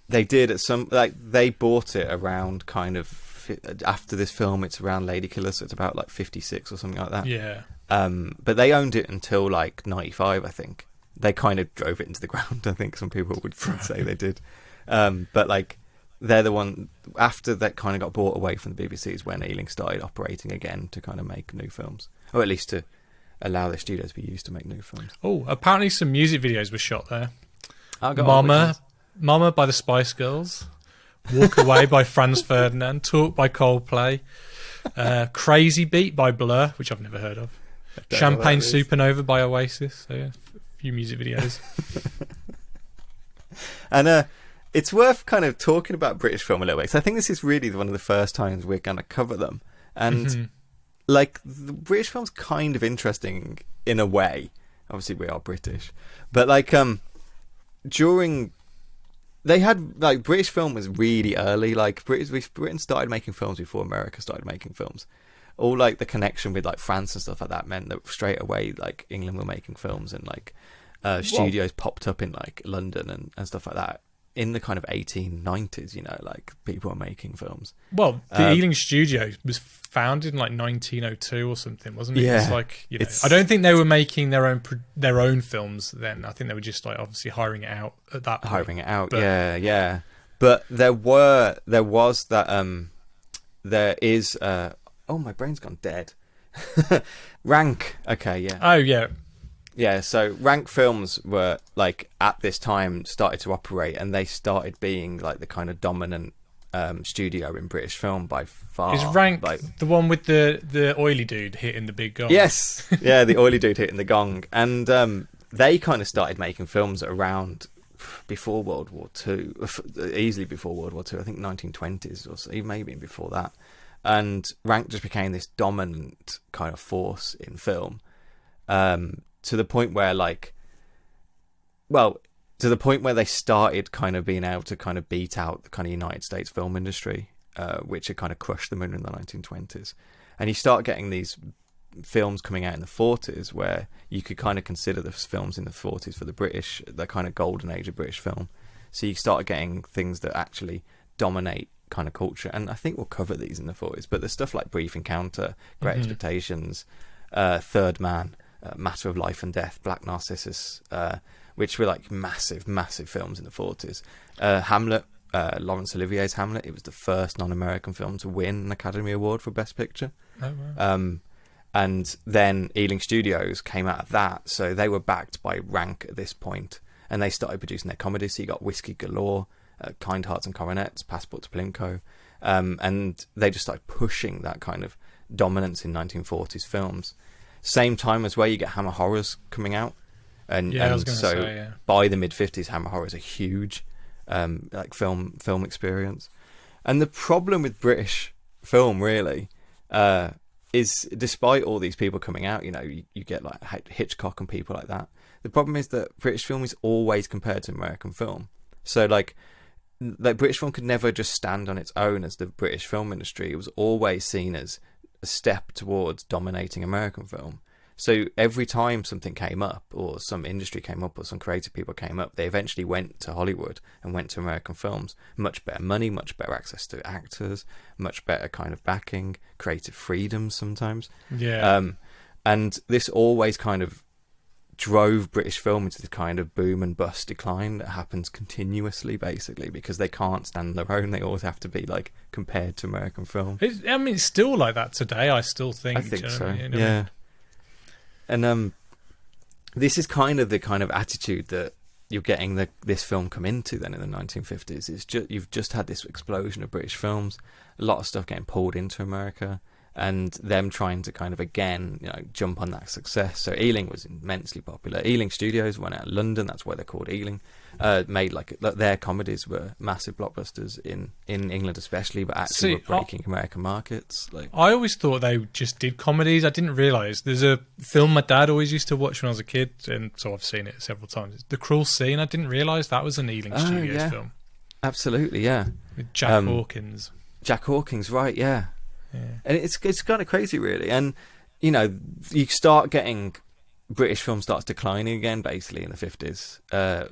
They did at some, like, they bought it around kind of after this film. It's around Lady Killers, so it's about like 56 or something like that. Yeah. But they owned it until like 95, I think. They kind of drove it into the ground. I think some people would say they did. But like, they're the one after that kind of got bought away from the BBC is when Ealing started operating again to kind of make new films, or at least to allow their studios to be used to make new films. Oh, apparently some music videos were shot there. Mama by the Spice Girls, Walk Away by Franz Ferdinand, Talk by Coldplay, Crazy Beat by Blur, which I've never heard of, Champagne Supernova by Oasis. So yeah, a few music videos. And it's worth kind of talking about British film a little bit, because I think this is really one of the first times we're going to cover them. And like, the British film's kind of interesting in a way. Obviously, we are British, but like during. They had, like, British film was really early. Like, Britain started making films before America started making films. All, like, the connection with, like, France and stuff like that meant that straight away, like, England were making films, and, like, studios popped up in, like, London and stuff like that. In the kind of 1890s, you know, like, people were making films. Well, the Ealing Studio was founded in like 1902 or something, wasn't it? Yeah, it's like, you know, I don't think they were making their own films then. I think they were just like obviously hiring it out at that point. Hiring it out, yeah. But there was that there is oh, my brain's gone dead. Rank, okay, yeah. Oh yeah. Yeah, so Rank Films were, like, at this time started to operate, and they started being, like, the kind of dominant studio in British film by far. Is Rank the one with the oily dude hitting the big gong? Yes, yeah, the oily dude hitting the gong. And they kind of started making films around before World War II, easily before World War II, I think 1920s or so, maybe before that. And Rank just became this dominant kind of force in film. To the point where, like, to the point where they started kind of being able to kind of beat out the kind of United States film industry, which had kind of crushed them in the 1920s. And you start getting these films coming out in the 40s where you could kind of consider the films in the 40s for the kind of golden age of British film. So you start getting things that actually dominate kind of culture. And I think we'll cover these in the 40s, but there's stuff like Brief Encounter, Great Expectations, Third Man, Matter of Life and Death, Black Narcissus, which were like massive films in the 40s. Hamlet, Laurence Olivier's Hamlet, it was the first non-American film to win an Academy Award for Best Picture. Oh, wow. And then Ealing Studios came out of that, so they were backed by Rank at this point, and they started producing their comedies. So you got Whiskey Galore, Kind Hearts and Coronets, Passport to Plinko, and they just started pushing that kind of dominance in 1940s films. Same time as where you get Hammer Horrors coming out, and by the mid-50s, Hammer Horrors are huge, like film experience. And the problem with British film really is, despite all these people coming out, you know, you get like Hitchcock and people like that. The problem is that British film is always compared to American film. So like British film could never just stand on its own as the British film industry. It was always seen as a step towards dominating American film. So every time something came up, or some industry came up, or some creative people came up, they eventually went to Hollywood and went to American films. Much better money, much better access to actors, much better kind of backing, creative freedom sometimes. Yeah. And this always kind of drove British film into the kind of boom and bust decline that happens continuously, basically, because they can't stand on their own. They always have to be like compared to American film. It's still like that today, I still think. I think so. You know yeah. I mean? And this is kind of the kind of attitude that you're getting this film come into then in the 1950s. It's you've just had this explosion of British films, a lot of stuff getting pulled into America, and them trying to kind of again, you know, jump on that success. So Ealing was immensely popular. Ealing Studios went out of London, that's why they're called Ealing. Made like their comedies were massive blockbusters in England especially, but actually were breaking American markets. Like, I always thought they just did comedies. I didn't realise there's a film my dad always used to watch when I was a kid, and so I've seen it several times. It's The Cruel Scene. I didn't realise that was an Ealing Studios film. Absolutely, yeah. With Jack Hawkins. Jack Hawkins, right? Yeah. And it's kind of crazy, really. And you know, you start getting British film starts declining again, basically in the 50s.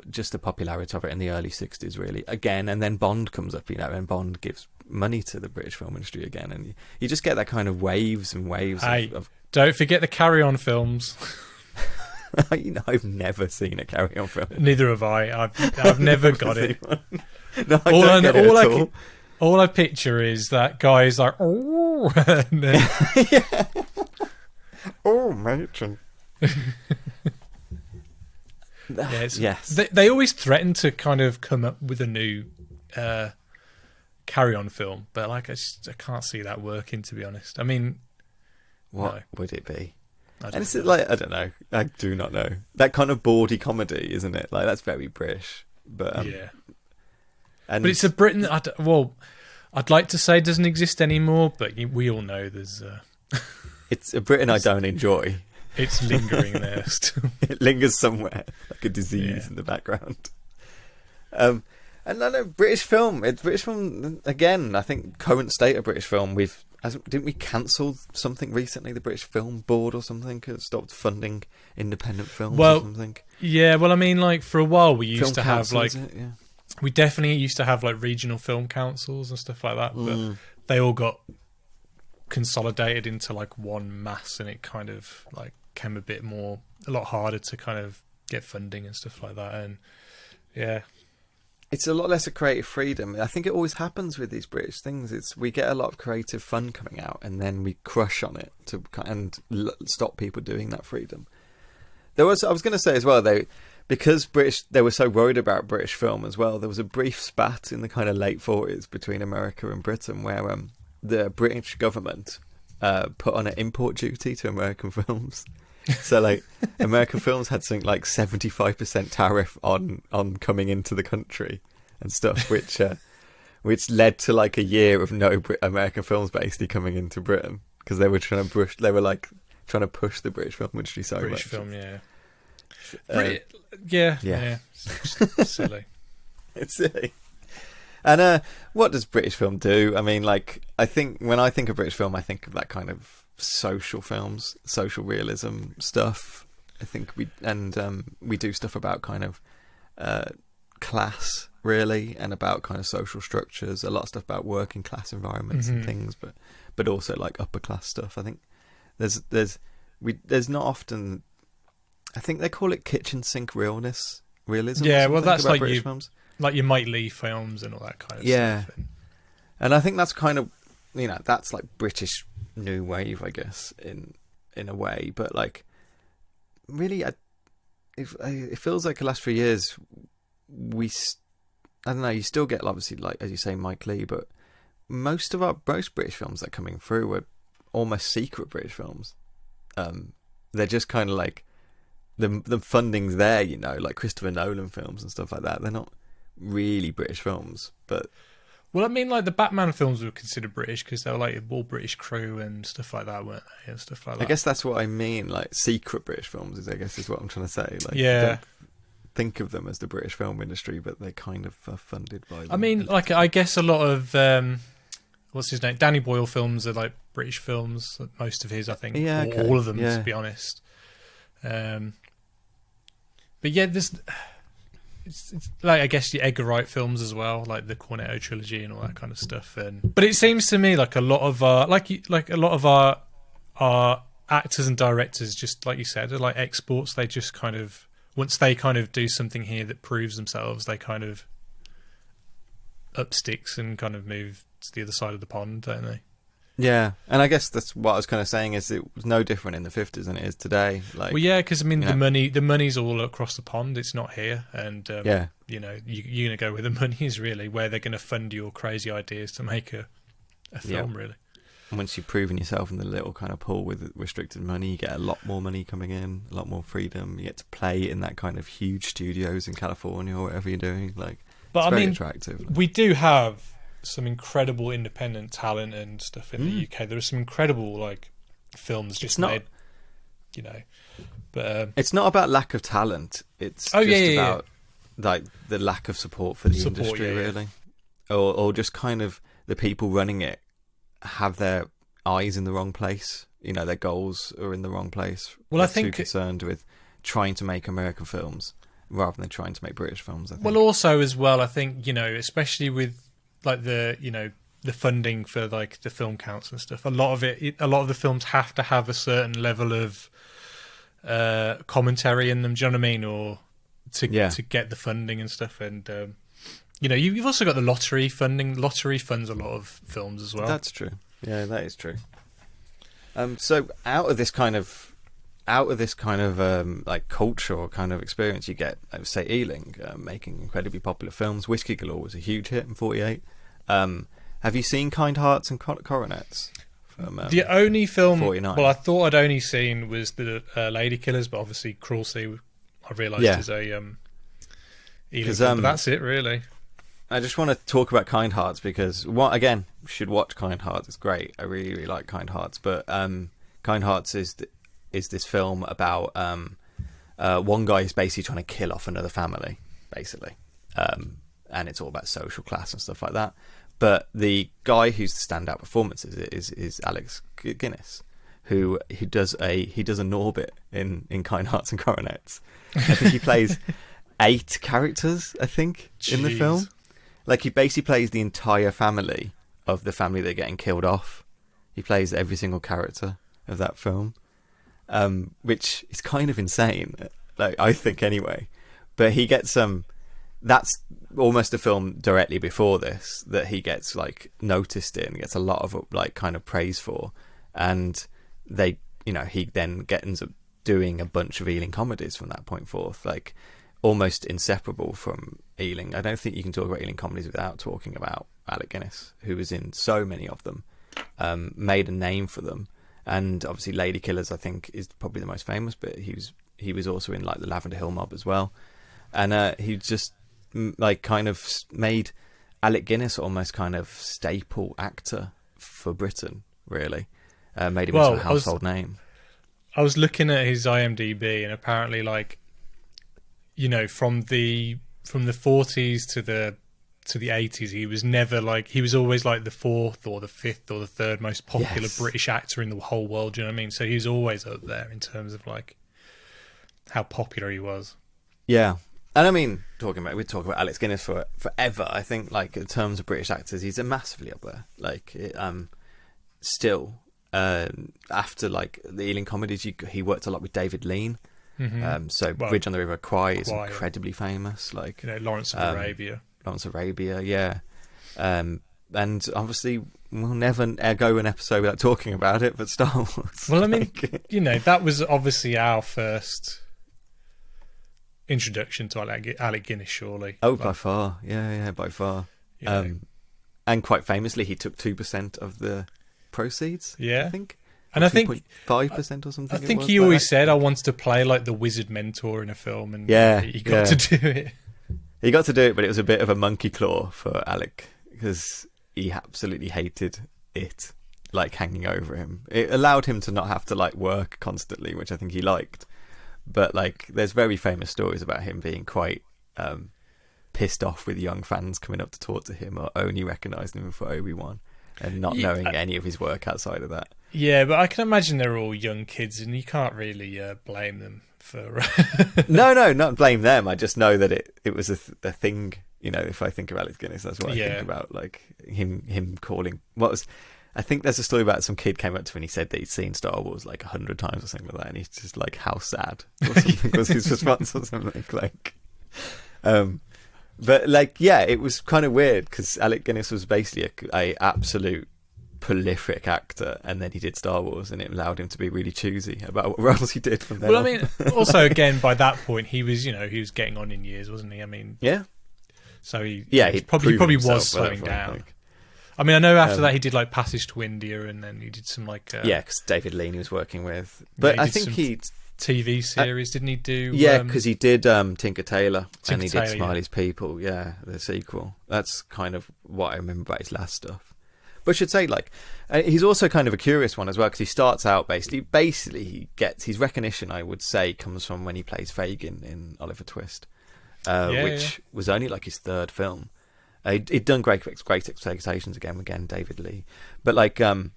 Just the popularity of it in the early 60s, really, again. And then Bond comes up, you know, and Bond gives money to the British film industry again, and you just get that kind of waves and waves. Of don't forget the Carry On films. You know, I've never seen a Carry On film. Neither have I. I've never got it. No, I don't get it at all. All I picture is that guy's like, oh, and then... yeah. Oh, matron. Yes. They always threaten to kind of come up with a new Carry On film, but like I can't see that working, to be honest. I mean, what would it be? I don't know. I do not know. That kind of bawdy comedy, isn't it? Like, that's very British, but yeah. But it's a Britain. I'd like to say it doesn't exist anymore, but we all know there's. It's a Britain I don't enjoy. It's lingering there still. It lingers somewhere, like a disease in the background. And I know British film. It's British film again. I think current state of British film. Didn't we cancel something recently? The British Film Board or something stopped funding independent films or something. Yeah, well, I mean, like for a while we used film to have like. Yeah. We definitely used to have like regional film councils and stuff like that, but they all got consolidated into like one mass, and it kind of like became a lot harder to kind of get funding and stuff like that. And yeah, it's a lot less of creative freedom. I think it always happens with these British things. We get a lot of creative fun coming out, and then we crush on it and stop people doing that freedom. I was going to say as well, because they were so worried about British film as well, there was a brief spat in the kind of late 40s between America and Britain where the British government put on an import duty to American films. So like American films had something like 75% tariff on coming into the country and stuff, which led to like a year of no American films basically coming into Britain because they were trying to push the British film industry so British much. film, yeah. Yeah. It's silly. It's silly. And what does British film do? I mean, like, I think when I think of British film, I think of that kind of social films, social realism stuff. I think we do stuff about kind of class, really, and about kind of social structures. A lot of stuff about working class environments and things, but also like upper class stuff. I think there's not often I think they call it kitchen sink realism. Yeah, or well, something that's about like British you, films. like your Mike Leigh films and all that kind of Yeah. stuff. And I think that's kind of, that's like British new wave, I guess, in a way. But like, really, it feels like the last few years I don't know. You still get obviously, like as you say, Mike Leigh, but most British films that are coming through were almost secret British films. They're just kind of like the funding's there, like Christopher Nolan films and stuff like that. They're not really British films, but. Well, I mean, like the Batman films were considered British because they were like all British crew and stuff like that, weren't they? And stuff like that. I guess that's what I mean. Like secret British films is what I'm trying to say. Like, yeah. Don't think of them as the British film industry, but they kind of are funded by them. I mean, like I guess a lot of what's his name? Danny Boyle films are like British films. Most of his, I think. Yeah, or okay. all of them, Yeah. to be honest. But yeah, there's. It's like I guess the Edgar Wright films as well, like the Cornetto trilogy and all that kind of stuff. But it seems to me like a lot of our actors and directors, just like you said, are like exports. They just kind of once they kind of do something here that proves themselves, they kind of up sticks and kind of move to the other side of the pond, don't they? Yeah, and I guess that's what I was kind of saying is it was no different in the 50s than it is today. Like, well, yeah, because I mean the money's all across the pond. It's not here, and yeah, you're going to go where the money is really, where they're going to fund your crazy ideas to make a film, really. And once you've proven yourself in the little kind of pool with restricted money, you get a lot more money coming in, a lot more freedom. You get to play in that kind of huge studios in California or whatever you're doing. Like, but it's I very mean, attractive. We do have some incredible independent talent and stuff in the UK. There are some incredible like films just made, but it's not about lack of talent. It's about like the lack of support for the industry, really, or just kind of the people running it have their eyes in the wrong place. Their goals are in the wrong place. Well, They're I think too concerned with trying to make American films rather than trying to make British films. I think. Well, also as well, I think especially with like the funding for like the film counts and stuff. A lot of the films have to have a certain level of commentary in them. Do you know what I mean? Or to get the funding and stuff. And you've also got the lottery funding. Lottery funds a lot of films as well. That's true. Yeah, that is true. So out of this kind of like culture or kind of experience, you get, say, Ealing making incredibly popular films. Whiskey Galore was a huge hit in '48. Have you seen Kind Hearts and Coronets? From, the only film 49. Well, I thought I'd only seen was the Lady Killers, but obviously Cruelty I realised is a Ealing film, but that's it really. I just want to talk about Kind Hearts because again, you should watch Kind Hearts. It's great. I really, really like Kind Hearts. But Kind Hearts is this film about one guy who's basically trying to kill off another family, basically, and it's all about social class and stuff like that. But the guy who's the standout performance is Alec Guinness, who does a Norbit in Kind Hearts and Coronets. I think he plays 8 characters. I think in the film, like he basically plays the entire family of the family that are getting killed off. He plays every single character of that film. Which is kind of insane, like I think anyway. But he gets that's almost a film directly before this that he gets like noticed in, gets a lot of like kind of praise for, and he then ends up doing a bunch of Ealing comedies from that point forth, like almost inseparable from Ealing. I don't think you can talk about Ealing comedies without talking about Alec Guinness, who was in so many of them, made a name for them. And obviously Lady Killers, I think, is probably the most famous, but he was also in like the Lavender Hill Mob as well. And he just like kind of made Alec Guinness almost kind of staple actor for Britain, really. Made him into a household name. I was looking at his IMDb, and apparently like, from the 40s to the 80s, he was always like the 4th or the 5th or the 3rd most popular British actor in the whole world. Do you know what I mean? So he was always up there in terms of like how popular he was. Yeah. And I mean, we talk about Alec Guinness forever. I think like in terms of British actors, he's massively up there. Like still after like the Ealing comedies, he worked a lot with David Lean. So Well, Bridge on the River Kwai is Kwai, incredibly famous. Like Lawrence of Arabia. Lawrence of Arabia, yeah. And obviously, we'll never go an episode without talking about it, but Star Wars. Well, I mean, that was obviously our first introduction to Alec Guinness, surely. Oh, by far. Yeah, by far. And quite famously, he took 2% of the proceeds, I think. And I think 5% or something. I think he always said, I wanted to play like the wizard mentor in a film, and he got to do it. He got to do it, but it was a bit of a monkey claw for Alec, because he absolutely hated it, like, hanging over him. It allowed him to not have to, like, work constantly, which I think he liked. But, like, there's very famous stories about him being quite pissed off with young fans coming up to talk to him or only recognising him for Obi-Wan and not knowing any of his work outside of that. Yeah, but I can imagine they're all young kids, and you can't really blame them for... No, not blame them. I just know that it was a thing. If I think of Alec Guinness, that's what I think about, like him calling. I think there's a story about some kid came up to him and he said that he'd seen Star Wars like 100 times or something like that, and he's just like, how sad or something was his response or something like. But like, it was kind of weird because Alec Guinness was basically a absolute prolific actor, and then he did Star Wars, and it allowed him to be really choosy about what roles he did from then on. I mean, also again, by that point he was getting on in years, wasn't he? I mean, so he probably was slowing down. Like. I mean, I know after that he did like Passage to India, and then he did some like because David Lean he was working with, but I think he TV series didn't he do? Because he did Tinker Tailor, and he did Smiley's People, the sequel. That's kind of what I remember about his last stuff. But I should say, like, he's also kind of a curious one as well, because he starts out basically he gets his recognition, I would say, comes from when he plays Fagin in Oliver Twist, which was only like his third film. He'd done Great Expectations again, David Lee. But like, Alec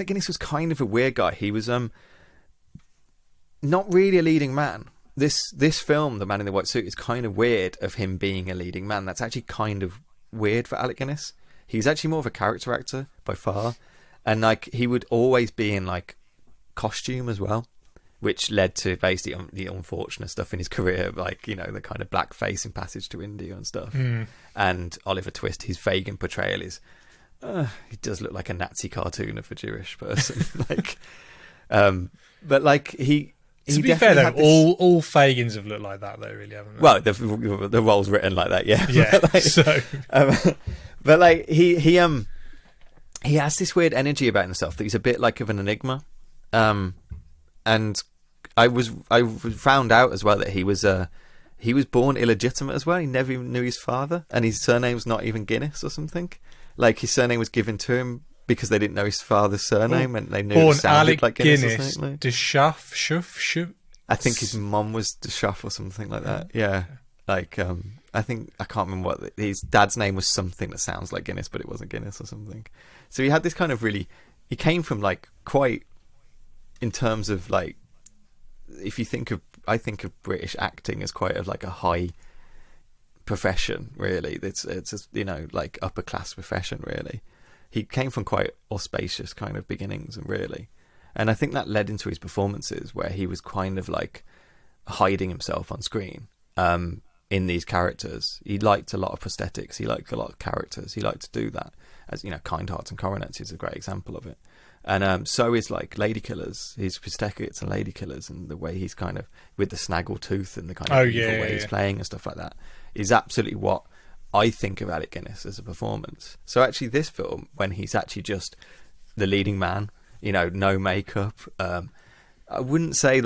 Guinness was kind of a weird guy. He was not really a leading man. This film, The Man in the White Suit, is kind of weird of him being a leading man. That's actually kind of weird for Alec Guinness. He's actually more of a character actor by far, and like he would always be in like costume as well, which led to basically the unfortunate stuff in his career, like the kind of blackface in Passage to India and stuff. And Oliver Twist, his Fagin portrayal is he does look like a Nazi cartoon of a Jewish person, like, but like he. To be fair though, all Fagins have looked like that though, really, haven't they? Well, the role's written like that, yeah. But like, so. But like he has this weird energy about himself that he's a bit like of an enigma, and I found out as well that he was born illegitimate as well. He never even knew his father, and his surname's not even Guinness or something. Like his surname was given to him because they didn't know his father's surname, and they knew it sounded Alec like Guinness Guinness, or something. Like. Shuf. I think his mum was Deshuff or something like that. Yeah. Like, I can't remember what his dad's name was, something that sounds like Guinness, but it wasn't Guinness or something. So he had this kind of he came from like quite, in terms of like, I think of British acting as quite of like a high profession, really. It's just, like upper class profession, really. He came from quite auspicious kind of beginnings, and really. And I think that led into his performances where he was kind of like hiding himself on screen. In these characters, he liked a lot of prosthetics. He liked a lot of characters. He liked to do that. As Kind Hearts and Coronets is a great example of it. And so is like Lady Killers. His prosthetics and Lady Killers, and the way he's kind of with the snaggle tooth and the kind of evil way he's playing and stuff like that is absolutely what I think of Alec Guinness as a performance. So actually, this film, when he's actually just the leading man, no makeup. I wouldn't say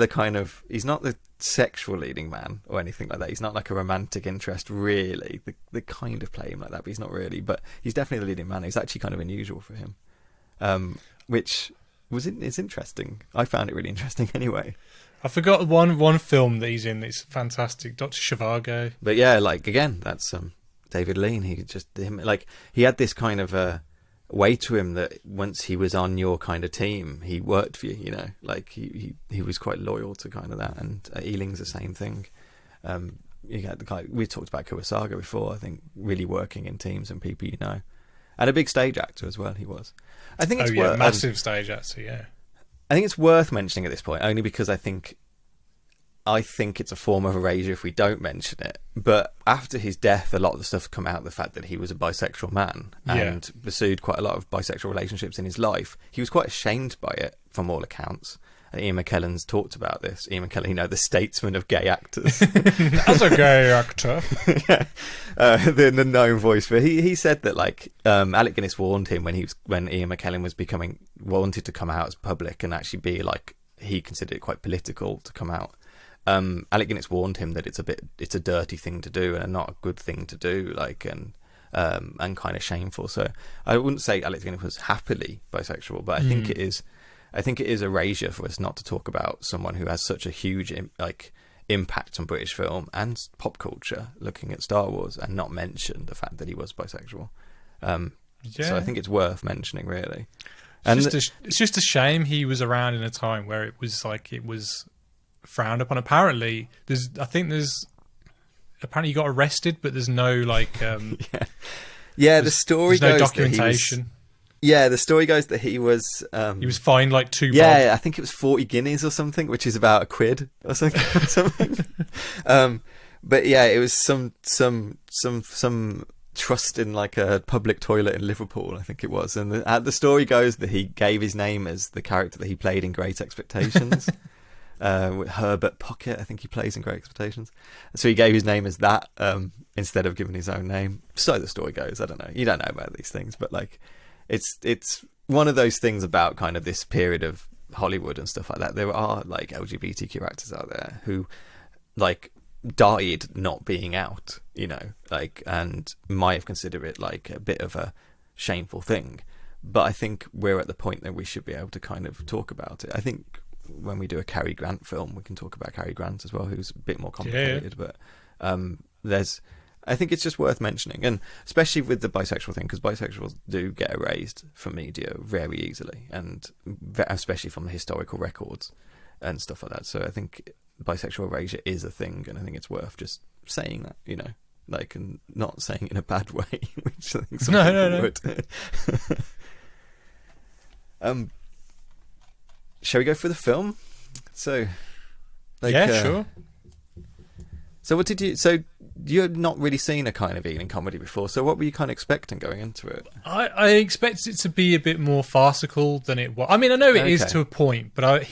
he's not the sexual leading man or anything like that. He's not like a romantic interest, really. They kind of play him like that, but he's not really. But he's definitely the leading man. It's actually kind of unusual for him, which is interesting. I found it really interesting anyway. I forgot one film that he's in. It's fantastic, Dr. Zhivago. But yeah, like again, that's David Lean. He had this kind of way to him that once he was on your kind of team, he worked for you. Like he was quite loyal to kind of that. And Ealing's the same thing. You had the guy we talked about Kurosaga before. I think really working in teams and people, and a big stage actor as well. He was. I think it's massive stage actor. Yeah. I think it's worth mentioning at this point, only because I think I think it's a form of erasure if we don't mention it. But after his death, a lot of the stuff come out the fact that he was a bisexual man and pursued quite a lot of bisexual relationships in his life. He was quite ashamed by it, from all accounts. Ian McKellen's talked about this. Ian McKellen, you know, the statesman of gay actors. As a gay actor. Yeah. The known voice. But he said that, like, Alec Guinness warned him when Ian McKellen was wanted to come out as public and actually be, like, he considered it quite political to come out. Alec Guinness warned him that it's a dirty thing to do and not a good thing to do, like, and kind of shameful. So I wouldn't say Alec Guinness was happily bisexual, but I think it is erasure for us not to talk about someone who has such a huge impact on British film and pop culture, looking at Star Wars, and not mention the fact that he was bisexual. So I think it's worth mentioning, really. It's just a shame he was around in a time where it was frowned upon. Apparently he got arrested, but there's no the story there's no goes documentation. The story goes that he was fined like £2. Yeah, I think it was 40 guineas or something, which is about £1 or something. But yeah, it was some trust in like a public toilet in Liverpool, I think it was. And the story goes that he gave his name as the character that he played in Great Expectations. With Herbert Pocket, I think he plays in Great Expectations. So he gave his name as that instead of giving his own name. So the story goes. I don't know. You don't know about these things, but like, it's one of those things about kind of this period of Hollywood and stuff like that. There are like LGBTQ actors out there who like died not being out, you know, like, and might have considered it like a bit of a shameful thing. But I think we're at the point that we should be able to kind of talk about it. I think when we do a Cary Grant film, we can talk about Cary Grant as well, who's a bit more complicated. Yeah. But I think it's just worth mentioning, and especially with the bisexual thing, because bisexuals do get erased from media very easily, and especially from the historical records and stuff like that. So I think bisexual erasure is a thing, and I think it's worth just saying that, you know, like, and not saying it in a bad way, which I think some people would. Shall we go for the film? So, like, sure. So what did you? So you had not really seen a kind of Ealing comedy before. So what were you kind of expecting going into it? I expected it to be a bit more farcical than it was. I mean, I know it is to a point, but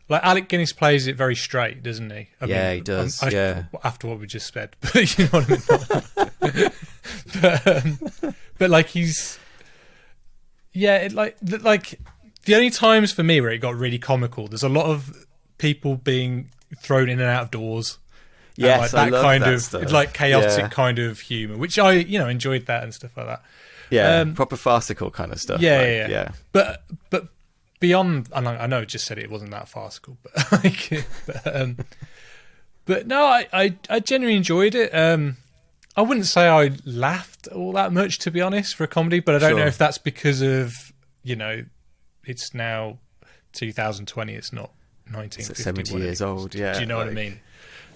Alec Guinness plays it very straight, doesn't he? I mean, he does. After what we just said, but you know what I mean. but like he's, the only times for me where it got really comical, there's a lot of people being thrown in and out of doors. Yes, like I love kind that of stuff. like chaotic kind of humour, which I enjoyed that and stuff like that. Yeah, proper farcical kind of stuff. Yeah. But beyond, I know I just said it wasn't that farcical, but no, I genuinely enjoyed it. I wouldn't say I laughed all that much, to be honest, for a comedy, but I don't know if that's because of, you know, it's now 2020, it's not 1950. 70 years old, yeah. Do you know what I mean?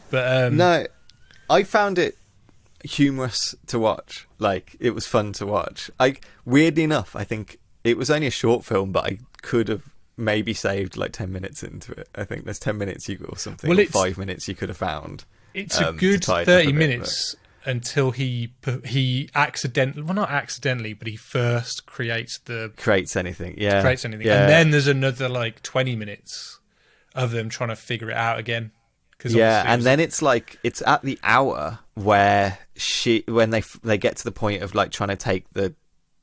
But no, I found it humorous to watch. Like, it was fun to watch. Weirdly enough, I think it was only a short film, but I could have maybe saved like 10 minutes into it. I think there's 10 minutes or something, or 5 minutes you could have found. It's a good 30 minutes until he accidentally, well, not accidentally, but he first creates anything. Yeah. And then there's another like 20 minutes of them trying to figure it out again. And then it's like, it's at the hour where when they get to the point of like trying to take the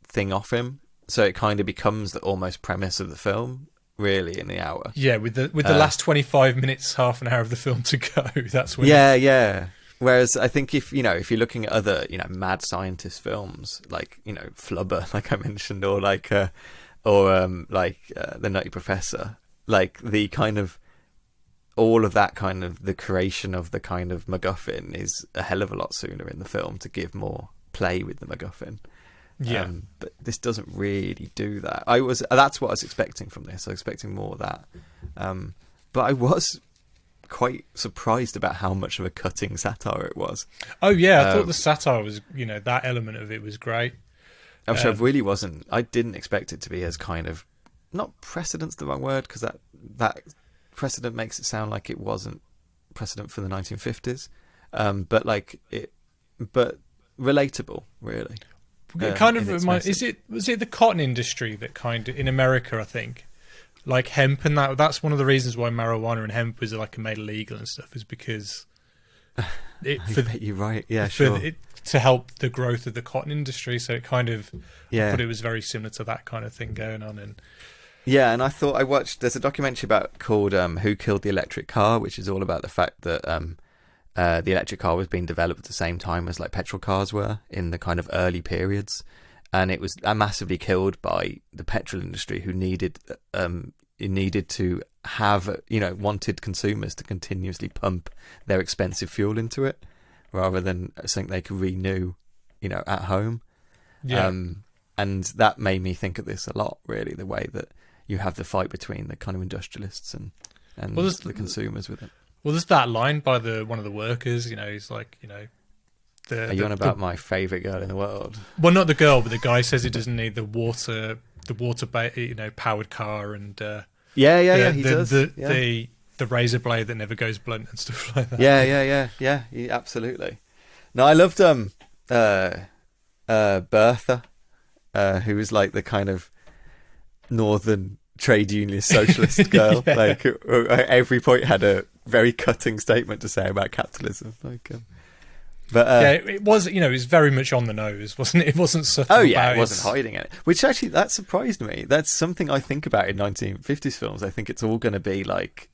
thing off him, so it kind of becomes the almost premise of the film, really, in the hour. Yeah, with the last 25 minutes, half an hour of the film to go. That's when. Yeah. Whereas I think if you're looking at other, you know, mad scientist films, like, you know, Flubber, like I mentioned, or like The Nutty Professor, like the kind of, all of that kind of, the creation of the kind of MacGuffin is a hell of a lot sooner in the film to give more play with the MacGuffin. Yeah. But this doesn't really do that. That's what I was expecting from this. I was expecting more of that. But I was quite surprised about how much of a cutting satire it was. Oh yeah, I thought the satire was, you know, that element of it was great. Which I really wasn't. I didn't expect it to be as kind of, not precedent's the wrong word, because that precedent makes it sound like it wasn't precedent for the 1950s, but relatable, really. It kind of reminds. Was it the cotton industry that kind of in America? I think like hemp and that's one of the reasons why marijuana and hemp was like made illegal and stuff is because you're right. Yeah, sure. To help the growth of the cotton industry, so it kind of but it was very similar to that kind of thing going on. And and I thought there's a documentary called Who Killed the Electric Car, which is all about the fact that the electric car was being developed at the same time as like petrol cars were in the kind of early periods, and it was massively killed by the petrol industry, who needed to have wanted consumers to continuously pump their expensive fuel into it rather than something they could renew at home. And that made me think of this a lot, really, the way that you have the fight between the kind of industrialists and the consumers with it. Well, there's that line by one of the workers. He's like, are you on about my favourite girl in the world? Well, not the girl, but the guy says he doesn't need the water powered car, and he does. The razor blade that never goes blunt and stuff like that. Yeah, absolutely. No, I loved Bertha, who was like the kind of northern trade union socialist girl. Like at every point had a very cutting statement to say about capitalism. It was it was very much on the nose, wasn't it? It wasn't subtle. Oh yeah, it wasn't hiding it. Which actually that surprised me. That's something I think about in 1950s films. I think it's all going to be like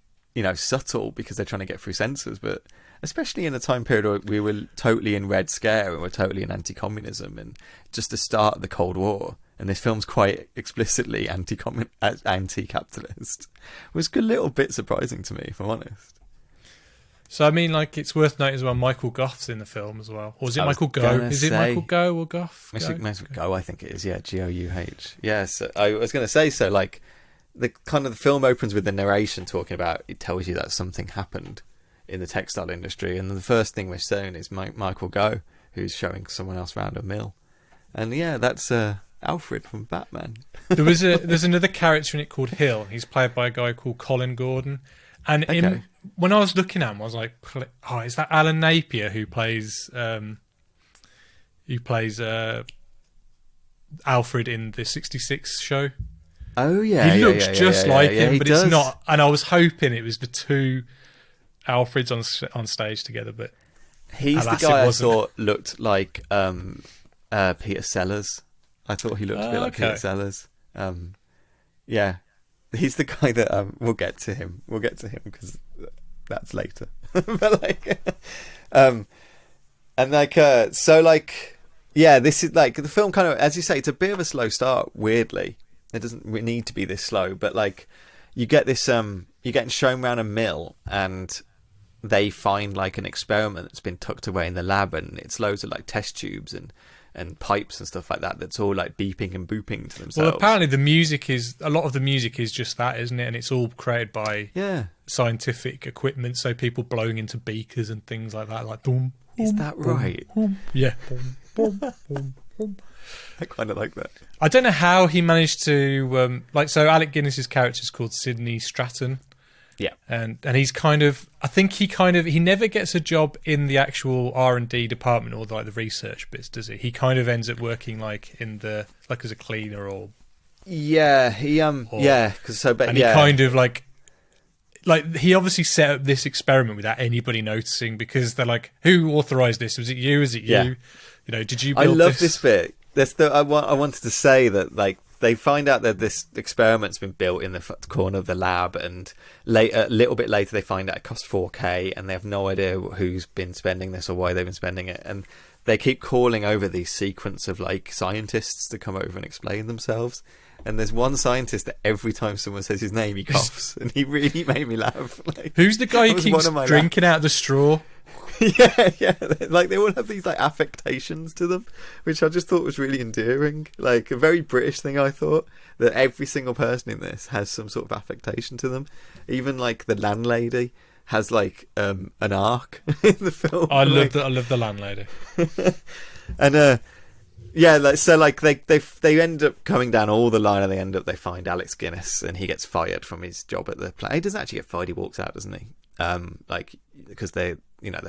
subtle because they're trying to get through censors, but especially in a time period where we were totally in Red Scare and we're totally in anti-communism and just the start of the Cold War. And this film's quite explicitly anti-capitalist. It was a little bit surprising to me, if I'm honest. So, I mean, like, it's worth noting as well, Michael Gough's in the film as well. Or is it Michael Gough? Is it Michael Gough or Gough? Michael Gough, I think it is, yeah, Gouh. Yes, I was going to say, so, like, the film opens with the narration talking about, it tells you that something happened in the textile industry, and the first thing we're shown is Michael Gough, who's showing someone else around a mill. And, yeah, that's... Alfred from Batman. There's another character in it called Hill. He's played by a guy called Colin Gordon. And when I was looking at him, I was like, "Oh, is that Alan Napier who plays Alfred in the '66 show?" Oh yeah, he looks just like him, but does. It's not. And I was hoping it was the two Alfreds on stage together, but he's the guy I thought looked like Peter Sellers. I thought he looked a bit like Peter Sellers. Yeah, he's the guy that we'll get to him. We'll get to him because that's later. But like, and like, so like, yeah, this is like the film kind of, as you say, it's a bit of a slow start. Weirdly, it doesn't need to be this slow, but like, you get this, you're getting shown around a mill, and they find like an experiment that's been tucked away in the lab, and it's loads of like test tubes and pipes and stuff like that that's all like beeping and booping to themselves. Well, apparently a lot of the music is just that, isn't it? And it's all created by scientific equipment, so people blowing into beakers and things like that, like boom. Is that right? Boom. Yeah. Boom, boom, boom, boom. I kind of like that. I don't know how he managed to so Alec Guinness's character is called Sidney Stratton. Yeah, and he's he never gets a job in the actual R&D department or the research bits, does he? He kind of ends up working like in the as a cleaner or he because he kind of like he obviously set up this experiment without anybody noticing, because they're like, who authorized this? Was it you? Is it you? Did you build this? I love this bit. I wanted to say that like. They find out that this experiment's been built in the corner of the lab, and a little bit later they find out it costs $4,000, and they have no idea who's been spending this or why they've been spending it. And they keep calling over these sequence of like scientists to come over and explain themselves. And there's one scientist that every time someone says his name, he coughs, and he really made me laugh. Like, who's the guy who keeps drinking out of the straw? yeah, like they all have these like affectations to them, which I just thought was really endearing. Like a very British thing, I thought, that every single person in this has some sort of affectation to them. Even like the landlady has like an arc in the film. I love the landlady. And they end up coming down all the line, and they find Alec Guinness, and he gets fired from his job at the plant. He doesn't actually get fired; he walks out, doesn't he? like because they're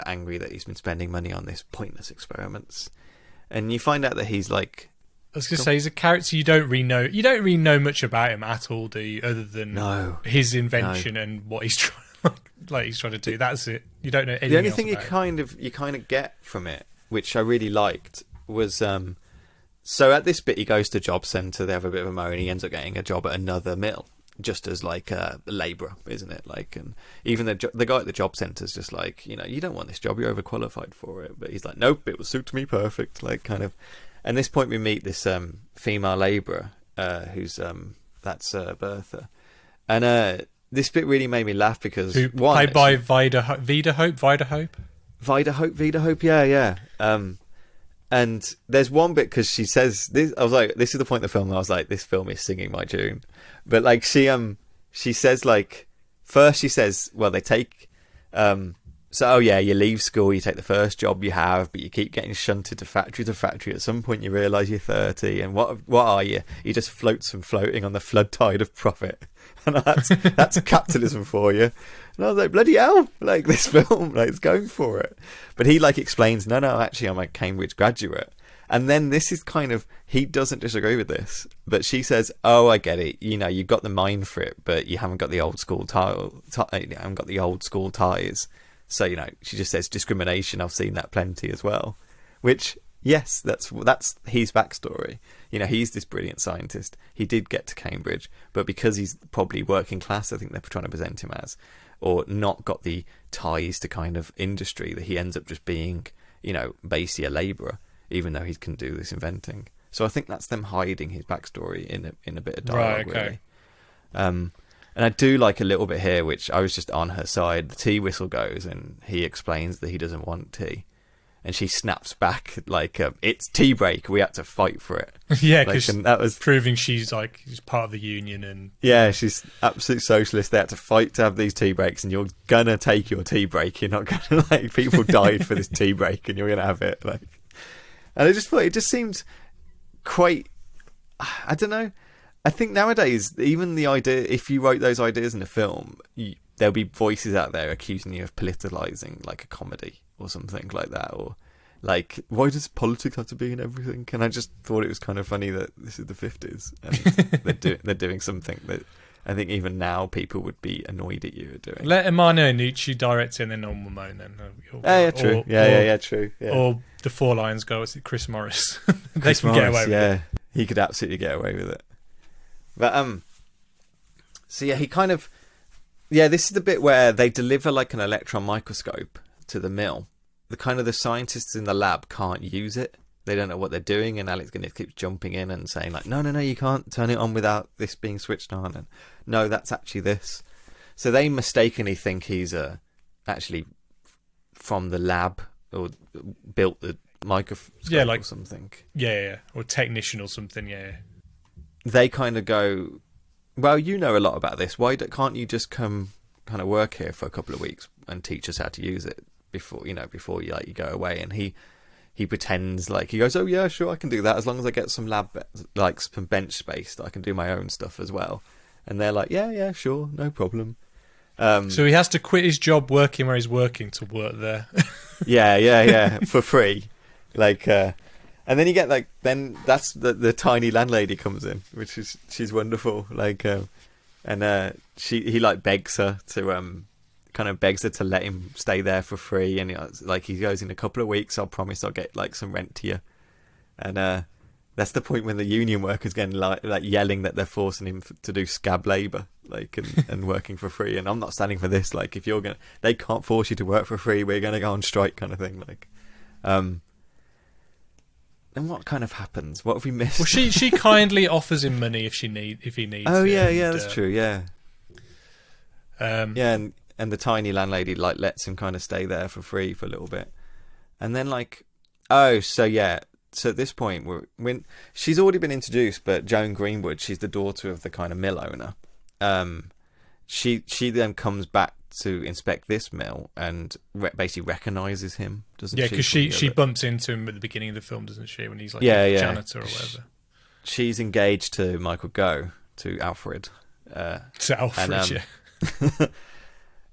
angry that he's been spending money on this pointless experiments, and you find out that he's like. I was going to say, he's a character you don't really know. You don't really know much about him at all, do you? Other than his invention and what he's trying, he's trying to do. That's it. You don't know anything. The only else thing about you kind of get from it, which I really liked, was so at this bit he goes to job centre. They have a bit of a moan. He ends up getting a job at another mill, just as like a labourer, isn't it? Like, and even the guy at the job centre's just like, you don't want this job. You're overqualified for it. But he's like, nope, it will suit me perfect. Like, kind of. And this point we meet this female labourer who's that's Bertha, and this bit really made me laugh because played by Vida Hope, yeah. And there's one bit because she says this. I was like, this is the point of the film. I was like, this film is singing my tune, but like she says like first she says, well, they take so, oh yeah, you leave school, you take the first job you have, but you keep getting shunted to factory. At some point you realise you're 30, and what are you? You just floating on the flood tide of profit. And that's capitalism for you. And I was like, bloody hell, like this film, like it's going for it. But he like explains, no, actually I'm a Cambridge graduate. And then this is kind of, he doesn't disagree with this, but she says, oh, I get it. You've got the mind for it, but you haven't got the old school ties. So, she just says discrimination. I've seen that plenty as well. Which, yes, that's his backstory. He's this brilliant scientist. He did get to Cambridge, but because he's probably working class, I think they're trying to present him as, or not got the ties to kind of industry, that he ends up just being, basically a labourer, even though he can do this inventing. So I think that's them hiding his backstory in a bit of dialogue, right, okay. Really. And I do like a little bit here, which I was just on her side. The tea whistle goes, and he explains that he doesn't want tea, and she snaps back like, "It's tea break. We had to fight for it." Yeah, because that was proving she's part of the union, and she's absolute socialist. They had to fight to have these tea breaks, and you're gonna take your tea break. You're not gonna people died for this tea break, and you're gonna have it. And I just thought it just seemed quite. I don't know. I think nowadays, even the idea, if you wrote those ideas in a film, there'll be voices out there accusing you of politicizing like a comedy or something like that, or like, why does politics have to be in everything? And I just thought it was kind of funny that this is the 50s and they're doing something that I think even now people would be annoyed at you at doing. Let Emmanuel Nucci direct it and then on Ramon then. True. True. Yeah. Or the Four Lions go, it's Chris Morris. They can get away with it. He could absolutely get away with it. But so yeah, he kind of, this is the bit where they deliver like an electron microscope to the mill. The scientists in the lab can't use it. They don't know what they're doing, and Alex Guinness keeps jumping in and saying like, no, you can't turn it on without this being switched on, and no, that's actually this. So they mistakenly think he's actually from the lab or built the microscope or something. Yeah, or technician or something. Yeah. They kind of go, well, you know a lot about this. Why can't you just come kind of work here for a couple of weeks and teach us how to use it before you go away? And he pretends like, he goes, oh yeah, sure, I can do that as long as I get some some bench space that I can do my own stuff as well. And they're like, yeah, sure, no problem. So he has to quit his job working where he's working to work there. yeah, for free, And then you get then that's the tiny landlady comes in, she's wonderful. He begs her to let him stay there for free, and he goes, in a couple of weeks I'll promise I'll get some rent to you. And that's the point when the union workers getting yelling that they're forcing him to do scab labour, and working for free. And I'm not standing for this. If they can't force you to work for free, we're gonna go on strike, kind of thing. And what kind of happens? What have we missed? Well, she kindly offers him money if he needs. Oh it, yeah, that's true. Yeah, and the tiny landlady lets him kind of stay there for free for a little bit, and then so at this point when she's already been introduced, but Joan Greenwood, she's the daughter of the kind of mill owner. She then comes back to inspect this mill and basically recognises him, doesn't she? Yeah, because she bumps into him at the beginning of the film, doesn't she? When he's a janitor or whatever. She's engaged to Michael Gough, to Alfred. To Alfred,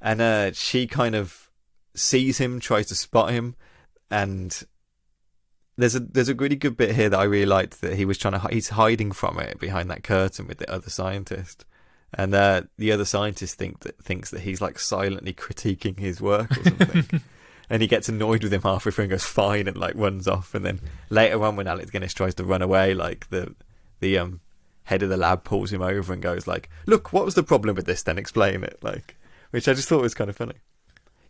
and, and she kind of sees him, tries to spot him, and there's a really good bit here that I really liked, that he was he's hiding from it behind that curtain with the other scientist, and the other scientist thinks that he's like silently critiquing his work or something. And he gets annoyed with him halfway through and goes fine and like runs off. And then later on, when Alec Guinness tries to run away, like the head of the lab pulls him over and goes like, "Look, what was the problem with this? Then explain it." Like, which I just thought was kind of funny.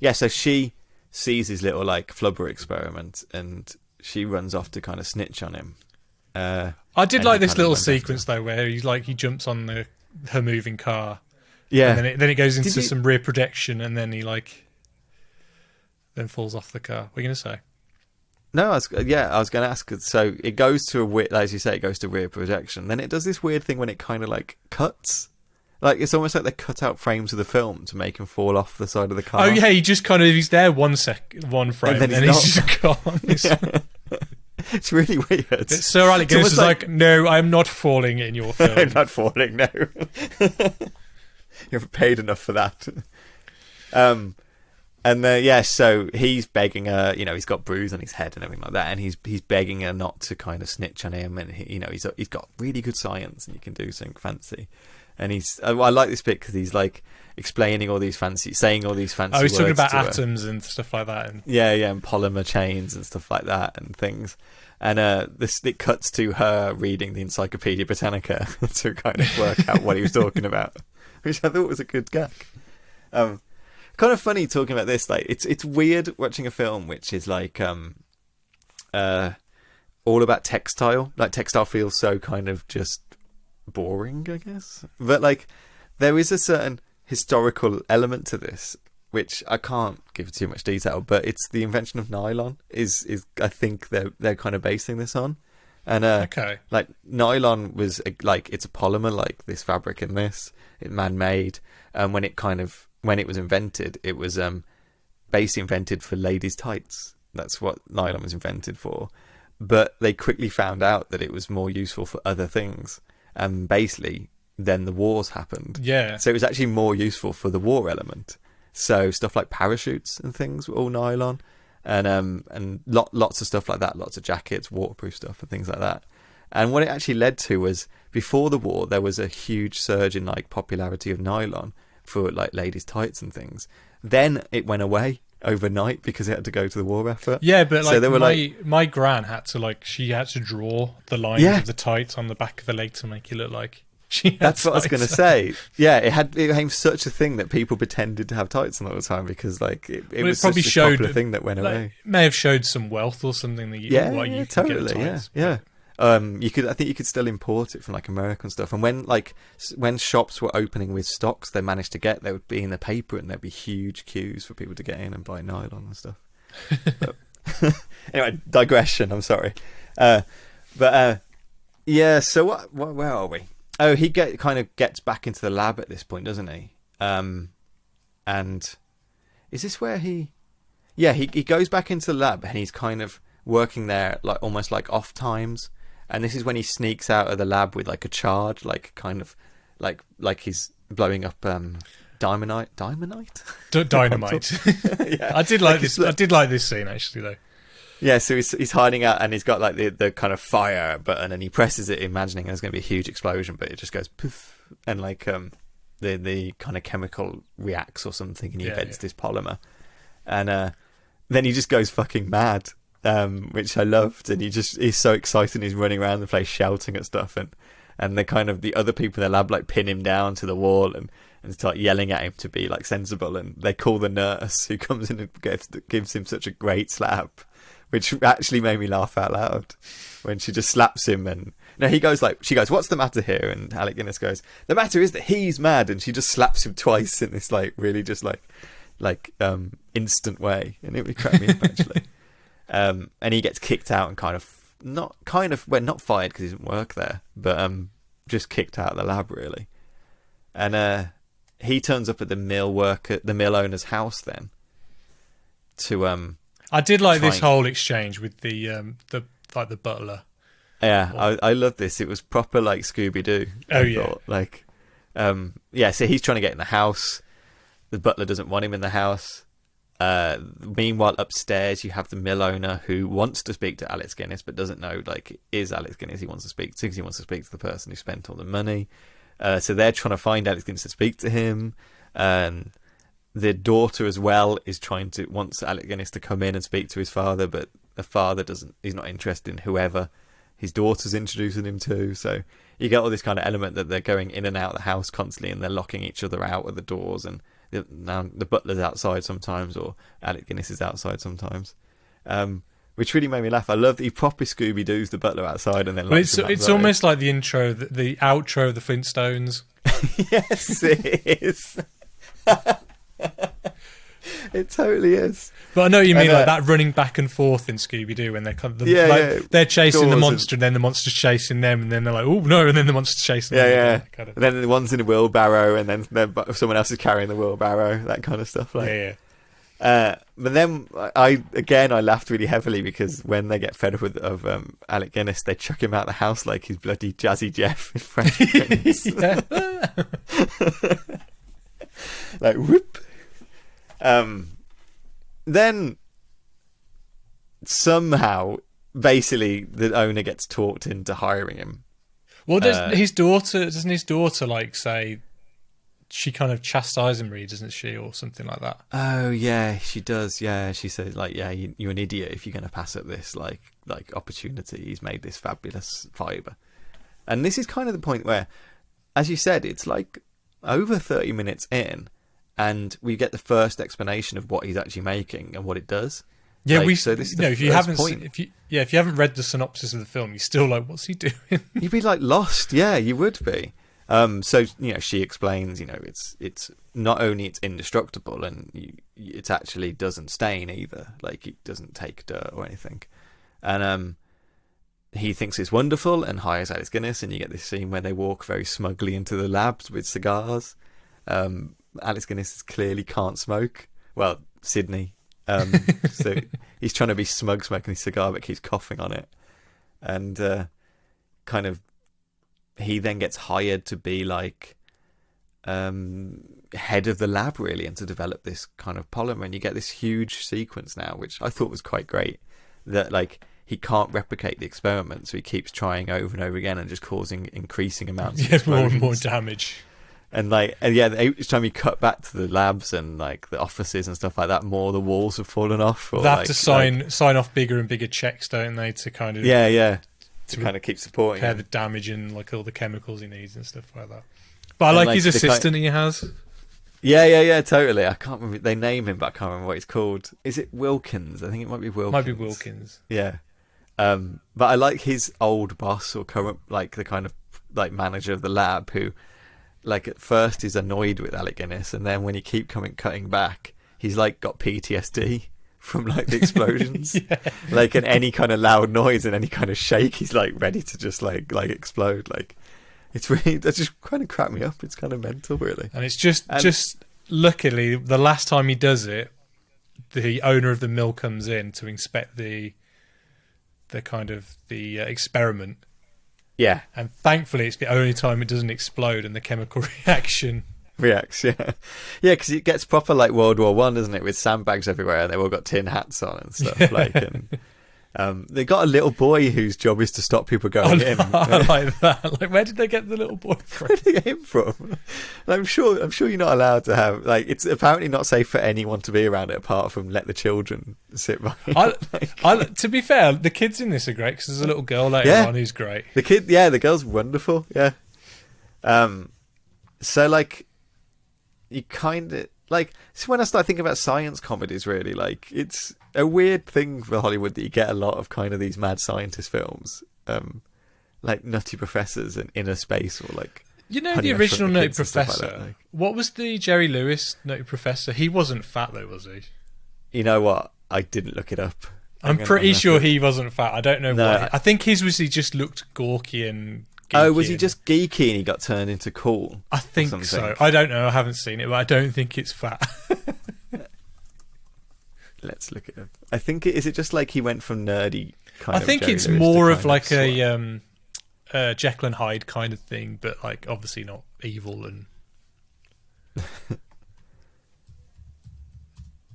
Yeah, so she sees his little like flubber experiment and she runs off to kind of snitch on him. I did like this little sequence though, where he jumps on her moving car. Yeah. And then it goes into some rear projection, and then he then falls off the car. What are you going to say? No, I was going to ask. So it goes to as you say, it goes to rear projection. Then it does this weird thing when it kind of like cuts. Like it's almost like they cut out frames of the film to make him fall off the side of the car. Oh yeah, he's there one frame, and then he's just gone. Yeah. It's really weird. Sir Alec Guinness is like, "No, I'm not falling in your film. I'm not falling. No, you haven't paid enough for that." So he's begging her. He's got bruise on his head and everything like that, and he's begging her not to kind of snitch on him. And he's got really good science, and he can do something fancy. And I like this bit because he's like explaining all these saying all these fancy. Oh, he's talking words about to atoms and stuff like that. And and polymer chains and stuff like that and things. And it cuts to her reading the Encyclopedia Britannica to kind of work out what he was talking about, which I thought was a good gag. Kind of funny talking about this. Like it's weird watching a film which is like all about textile. Like textile feels so kind of just boring, I guess. But like there is a certain historical element to this, which I can't give too much detail, but it's the invention of nylon is I think they're kind of basing this on. And okay. Like nylon was like it's a polymer, like this fabric in this, it's man-made, and when it was invented, it was basically invented for ladies' tights. That's what nylon was invented for. But they quickly found out that it was more useful for other things, and basically then the wars happened. Yeah. So it was actually more useful for the war element. So stuff like parachutes and things were all nylon, and lots of stuff like that, lots of jackets, waterproof stuff and things like that. And what it actually led to was, before the war, there was a huge surge in like popularity of nylon for like ladies' tights and things. Then it went away overnight because it had to go to the war effort. Yeah, but like, so my gran had to draw the lines of the tights on the back of the leg to make it look like she had That's what I was tights. going to say. Yeah, it became such a thing that people pretended to have tights on all the time because like it was probably such a showed popular thing that went away. May have showed some wealth or something that you can totally, get tights. yeah. I think you could still import it from like American stuff. And when shops were opening with stocks they managed to get, they would be in the paper and there'd be huge queues for people to get in and buy nylon and stuff. But, anyway, digression. I'm sorry. Yeah. So where are we? Oh, he kind of gets back into the lab at this point, doesn't he? And is this where he? Yeah, he goes back into the lab and he's kind of working there like almost like off times. And this is when he sneaks out of the lab with like a charge, like kind of like he's blowing up dynamite. Dynamite. Yeah. I did like this. I did like this scene actually, though. Yeah, so he's hiding out and he's got like the kind of fire button and he presses it, imagining there's going to be a huge explosion, but it just goes poof, and like the kind of chemical reacts or something, and he invents this polymer, and then he just goes fucking mad. Which I loved, and he's so excited, he's running around the place shouting at stuff, and the other people in the lab like pin him down to the wall and start yelling at him to be like sensible, and they call the nurse who comes in and gives him such a great slap, which actually made me laugh out loud when she just slaps him. And she goes, "What's the matter here?" And Alec Guinness goes, "The matter is that he's mad," and she just slaps him twice in this like really just like instant way, and it would crack me up actually. And he gets kicked out and not fired because he doesn't work there, but just kicked out of the lab really. And he turns up at the mill owner's house then to I did like this whole exchange with the butler. Yeah, I love this. It was proper like Scooby-Doo. Oh yeah. Thought. So he's trying to get in the house. the butler doesn't want him in the house. Meanwhile, upstairs you have the mill owner who wants to speak to Alex Guinness but doesn't know, like, it is Alex Guinness he wants to speak to, because he wants to speak to the person who spent all the money. So they're trying to find Alex Guinness to speak to him. The daughter as well is wants Alec Guinness to come in and speak to his father, but the father he's not interested in whoever his daughter's introducing him to. So you get all this kind of element that they're going in and out of the house constantly, and they're locking each other out of the doors, and now the butler's outside sometimes, or Alec Guinness is outside sometimes, which really made me laugh. I love that he properly Scooby-Doo's the butler outside and then locks him it's outside. almost like the intro, the outro of the Flintstones. Yes, it is. It totally is. But I know what you mean, like that running back and forth in Scooby-Doo when they're they're chasing the monster, and then the monster's chasing them, and then they're like, oh no, and then the monster's chasing them. Yeah. Kind of. And then the one's in a wheelbarrow, and then someone else is carrying the wheelbarrow, that kind of stuff. Like. Yeah. But then I laughed really heavily because when they get fed up of Alec Guinness, they chuck him out of the house like he's bloody Jazzy Jeff in Fresh Prince. Like whoop. Then somehow, basically, the owner gets talked into hiring him. Well, doesn't his daughter like say she kind of chastises him, doesn't she, or something like that? Oh yeah, she does. Yeah, she says like, yeah, you're an idiot if you're going to pass up this like opportunity. He's made this fabulous fibre, and this is kind of the point where, as you said, it's like over 30 minutes in, and we get the first explanation of what he's actually making and what it does. Yeah, like, so this is if you haven't read the synopsis of the film, you're still like, what's he doing? You'd be like lost. Yeah, you would be. So she explains, it's not only it's indestructible, and it actually doesn't stain either. Like it doesn't take dirt or anything. And he thinks it's wonderful and hires Alex Guinness, and you get this scene where they walk very smugly into the labs with cigars. Alex Guinness clearly can't smoke. Well, Sydney. So he's trying to be smug smoking his cigar, but keeps coughing on it. And he then gets hired to be like head of the lab, really, and to develop this kind of polymer. And you get this huge sequence now, which I thought was quite great, that like he can't replicate the experiment, so he keeps trying over and over again and just causing increasing amounts of explosions. More and more damage. And each time you cut back to the labs and like the offices and stuff like that, more the walls have fallen off. Or they have to sign off bigger and bigger checks, don't they, to kind of to kind of keep supporting repair the damage and like all the chemicals he needs and stuff like that. But I like his assistant he has. Yeah, totally. I can't remember. They name him, but I can't remember what he's called. Is it Wilkins? I think it might be Wilkins. Yeah. But I like his old boss or current, like the kind of like manager of the lab, who like at first is annoyed with Alec Guinness, and then when you keep cutting back, he's like got PTSD from like the explosions. Yeah. Like in any kind of loud noise and any kind of shake, he's like ready to just like explode. Like it's really, that just kind of cracked me up. It's kind of mental, really. And it's just luckily the last time he does it, the owner of the mill comes in to inspect the experiment. Yeah. And thankfully it's the only time it doesn't explode and the chemical reaction reacts. Yeah, because it gets proper like World War One, doesn't it, with sandbags everywhere, and they've all got tin hats on and stuff. And they got a little boy whose job is to stop people going in. I like that. Like, where did they get the little boy from? Where did they get him from? And I'm sure you're not allowed to have, like, it's apparently not safe for anyone to be around it apart from let the children sit by. To be fair, the kids in this are great, because there's a little girl later on who's great. The girl's wonderful. Yeah. So like, you kind of like, so when I start thinking about science comedies, really, like, it's a weird thing for Hollywood that you get a lot of kind of these mad scientist films, like Nutty Professors and Inner Space, or like, the original Nutty Professor. Like, what was the Jerry Lewis Nutty Professor? He wasn't fat though, was he? You know what? I didn't look it up. I'm pretty sure he wasn't fat. I don't know why. I think he just looked gawky and geeky. Oh, was he just geeky and he got turned into cool? I think so. I don't know. I haven't seen it, but I don't think it's fat. Let's look at it. I think is it just like he went from nerdy kind of. I think Jerry it's Lewis more of like a Jekyll and Hyde kind of thing, but like obviously not evil and.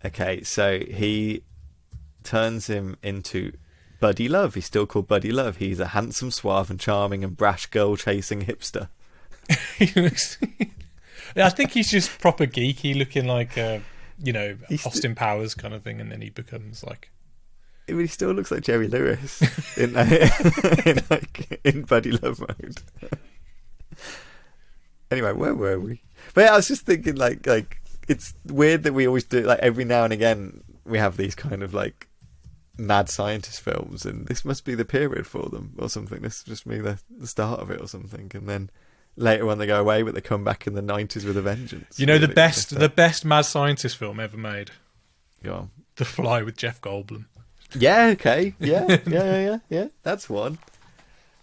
Okay, so he turns him into Buddy Love. He's still called Buddy Love. He's a handsome, suave, and charming and brash girl-chasing hipster. He looks. I think he's just proper geeky, looking like Austin Powers kind of thing, and then he becomes like. He still looks like Jerry Lewis in Buddy Love mode. Anyway, where were we? But yeah, I was just thinking, like it's weird that we always do, like, every now and again we have these kind of like mad scientist films, and this must be the period for them or something. This just be the start of it or something, and then later on they go away, but they come back in the 90s with a vengeance. You know, really, the best mad scientist film ever made. Go on. The Fly with Jeff Goldblum. Yeah. Okay. Yeah. That's one.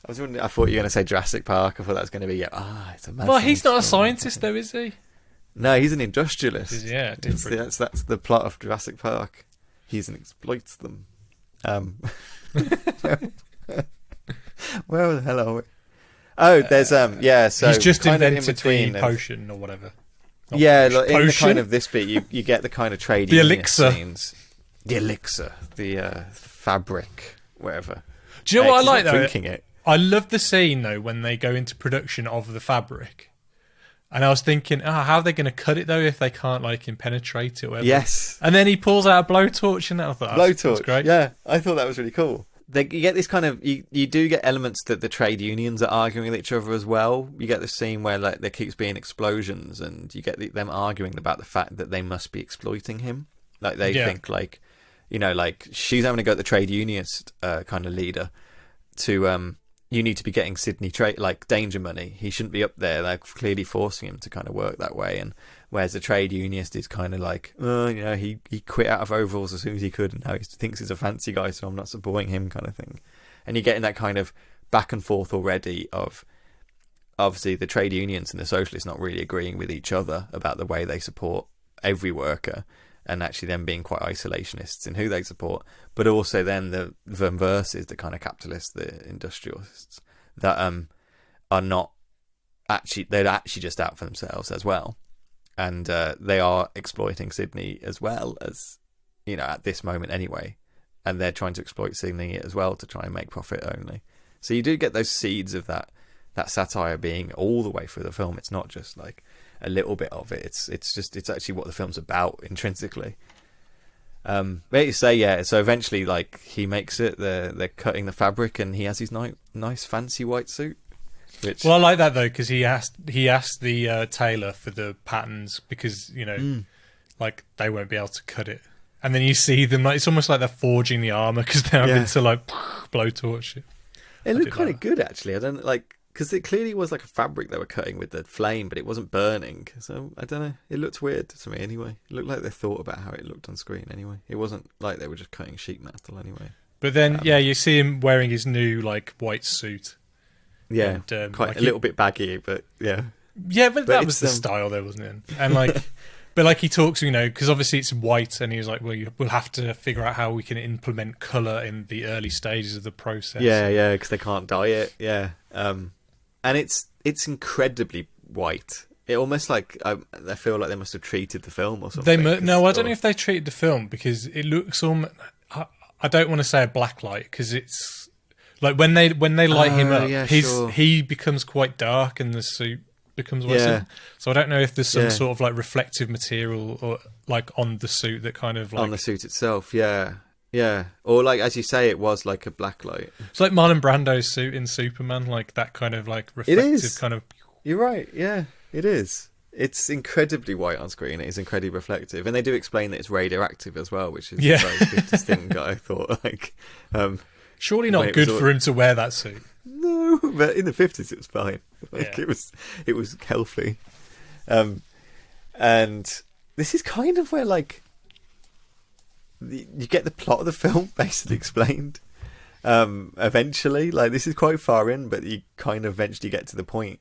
I was wondering. I thought you were going to say Jurassic Park. I thought that was going to be it's a mad. Well, he's not a film. scientist though, is he? No, he's an industrialist. Yeah, different. That's the plot of Jurassic Park. He exploits them. Where the hell are we? Oh, there's So he's just kind of invented in between the potion or whatever. Like in the kind of this bit, you get the kind of trade the elixir scenes. The elixir, the fabric, whatever. Do you know what I like though? Drinking it. I love the scene though when they go into production of the fabric, and I was thinking, how are they going to cut it though if they can't like impenetrate it or whatever? Yes. And then he pulls out a blowtorch, and I thought, that's great. Yeah, I thought that was really cool. You get this kind of you do get elements that the trade unions are arguing with each other as well. You get the scene where like there keeps being explosions, and you get them arguing about the fact that they must be exploiting him. Like they think like, like she's having to go at the trade unionist kind of leader to you need to be getting Sydney like danger money. He shouldn't be up there. They're clearly forcing him to kind of work that way. And whereas the trade unionist is kind of like, he quit out of overalls as soon as he could, and now he thinks he's a fancy guy, so I'm not supporting him kind of thing. And you're getting that kind of back and forth already of obviously the trade unions and the socialists not really agreeing with each other about the way they support every worker, and actually them being quite isolationists in who they support, but also then the versus the kind of capitalists, the industrialists that are not actually, they're actually just out for themselves as well, and they are exploiting Sydney as well as at this moment anyway, and they're trying to exploit Sydney as well to try and make profit only. So you do get those seeds of that satire being all the way through the film. It's not just like a little bit of it. It's actually what the film's about intrinsically. But you say, so eventually like he makes it, they're cutting the fabric, and he has his nice fancy white suit. Well, I like that though, because he asked the tailor for the patterns because like they won't be able to cut it, and then you see them like it's almost like they're forging the armor because they're having to like blowtorch it. It looked kind of good actually. I don't like. Because it clearly was like a fabric they were cutting with the flame, but it wasn't burning. So, I don't know. It looked weird to me anyway. It looked like they thought about how it looked on screen anyway. It wasn't like they were just cutting sheet metal anyway. But then, you see him wearing his new, like, white suit. Yeah, and, quite like a little bit baggy, but yeah. Yeah, but that was the style there, wasn't it? And, like... But like he talks, because obviously it's white, and he was like, "Well, we'll have to figure out how we can implement colour in the early stages of the process." Yeah, because they can't dye it. Yeah, and it's incredibly white. It almost like I feel like they must have treated the film or something. No, I don't know if they treated the film because it looks almost. I don't want to say a black light because it's like when they light him up, he becomes quite dark and the suit becomes white. Yeah. So I don't know if there's some sort of like reflective material or like on the suit that kind of like on the suit itself. Yeah. Or like as you say, it was like a black light. It's like Marlon Brando's suit in Superman, like that kind of like reflective kind of. You're right. Yeah, it is. It's incredibly white on screen. It is incredibly reflective, and they do explain that it's radioactive as well, which is a very good distinct. I thought like, surely not good for him to wear that suit. No, but in the 50s it was fine. Like it was healthy, and this is kind of where like you get the plot of the film basically explained. Eventually, like this is quite far in, but you kind of eventually get to the point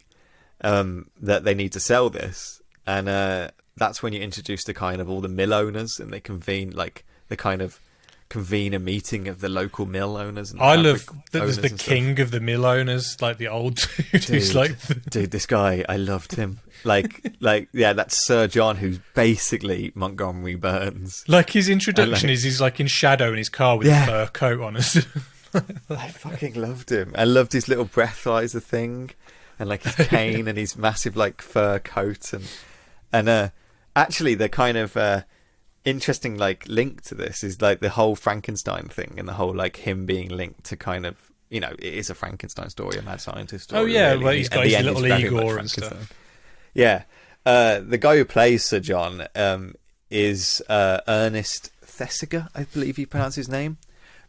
that they need to sell this, and that's when you introduce the kind of all the mill owners, and they convene like the kind of convene a meeting of the local mill owners. And I love fabric that there's owners the and king of the mill owners, like the old dude who's like... Dude, this guy, I loved him. Yeah, that's Sir John, who's basically Montgomery Burns. Like, his introduction is he's like in shadow in his car with a fur coat on. I fucking loved him. I loved his little breathalyzer thing, and like his cane and his massive like fur coat, and actually the kind of interesting like link to this is like the whole Frankenstein thing, and the whole like him being linked to kind of, you know, it is a Frankenstein story, a mad scientist story. Oh yeah, really. like he's got his little Igor and stuff. Yeah, the guy who plays Sir John is Ernest Thesiger, I believe he pronounces his name.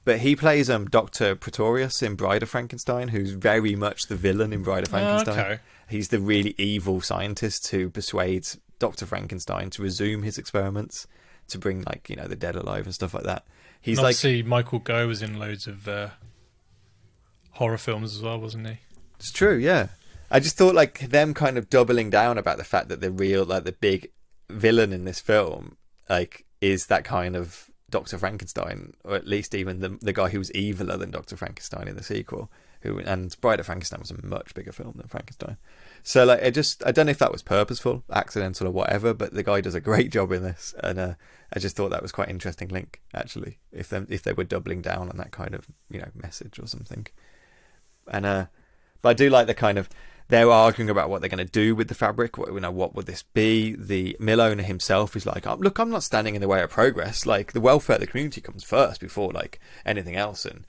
But he plays Dr. Pretorius in Bride of Frankenstein, who's very much the villain in Bride of Frankenstein. Okay. He's the really evil scientist who persuades Dr. Frankenstein to resume his experiments, to bring, like, you know, the dead alive and stuff like that. He's like, obviously, Michael Gough was in loads of horror films as well, wasn't he? It's true, yeah. I just thought, like, them kind of doubling down about the fact that the real, like, the big villain in this film, like, is that kind of Dr. Frankenstein, or at least even the guy who was eviler than Dr. Frankenstein in the sequel. And Bride of Frankenstein was a much bigger film than Frankenstein. So like, I don't know if that was purposeful, accidental, or whatever, but the guy does a great job in this, and I just thought that was quite an interesting link, actually, if they were doubling down on that kind of, you know, message or something. And but I do like the kind of, they're arguing about what they're going to do with the fabric. What would this be? The mill owner himself is like, look, I'm not standing in the way of progress. Like, the welfare of the community comes first before like anything else. And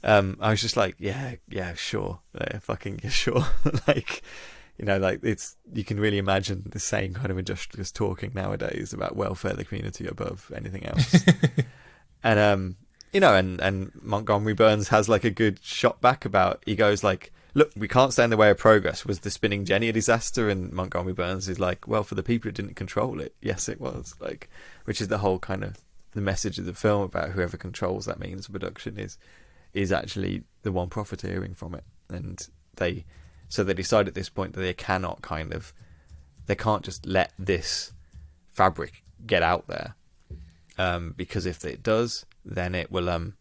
I was just like, yeah, sure, sure. Like, you know, like, you can really imagine the same kind of industrialist talking nowadays about welfare of the community above anything else. And you know, and Montgomery Burns has like a good shot back about, he goes like, look, we can't stand in the way of progress. Was the spinning jenny a disaster? And Montgomery Burns is like, well, for the people who didn't control it, yes, it was. Like, which is the whole kind of the message of the film about whoever controls that means of production is actually the one profiteering from it. And they decide at this point that they can't just let this fabric get out there, because if it does, then it will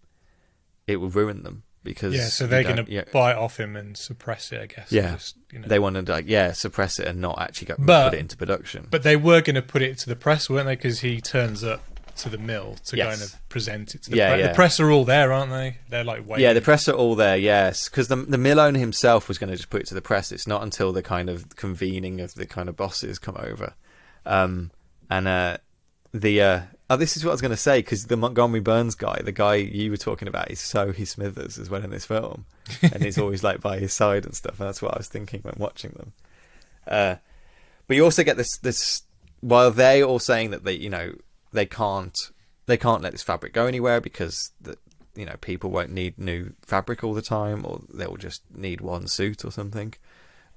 ruin them. Because so they're going to buy it off him and suppress it, I guess. Yeah, just, you know. They want to suppress it and not actually put it into production. But they were going to put it to the press, weren't they? Because he turns up to the mill to kind of present it to the press. The press are all there, aren't they? They're like waiting. Yeah, the press are all there. Yes, because the mill owner himself was going to just put it to the press. It's not until the kind of convening of the kind of bosses come over, this is what I was going to say, because the Montgomery Burns guy, the guy you were talking about, is Heath Smithers as well in this film, and he's always like by his side and stuff. And that's what I was thinking when watching them. But you also get this while they're all saying that they can't let this fabric go anywhere because people won't need new fabric all the time, or they'll just need one suit or something.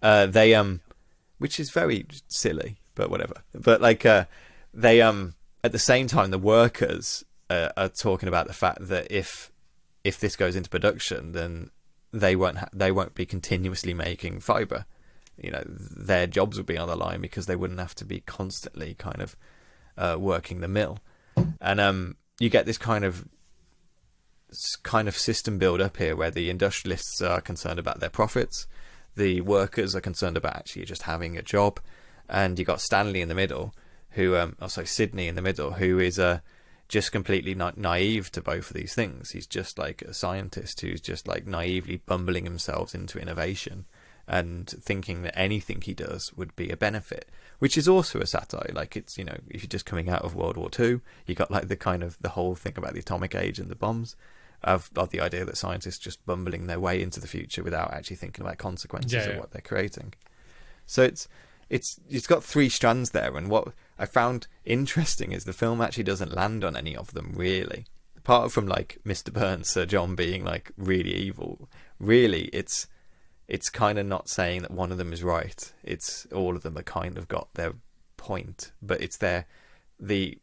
Which is very silly, but whatever. But like at the same time, the workers are talking about the fact that if this goes into production, then they won't be continuously making fibre. You know, their jobs would be on the line because they wouldn't have to be constantly kind of working the mill. And you get this kind of system build up here where the industrialists are concerned about their profits, the workers are concerned about actually just having a job, and you got Stanley in the middle, Sydney in the middle, who is just completely naive to both of these things. He's just like a scientist who's just like naively bumbling himself into innovation and thinking that anything he does would be a benefit, which is also a satire. Like, it's, if you're just coming out of World War II, you got like the whole thing about the atomic age and the bombs, of the idea that scientists just bumbling their way into the future without actually thinking about consequences of what they're creating. So it's got three strands there, and what I found interesting is the film actually doesn't land on any of them, really. Apart from like Mr. Burns, Sir John being like really evil, really it's kind of not saying that one of them is right. It's all of them are kind of got their point, but the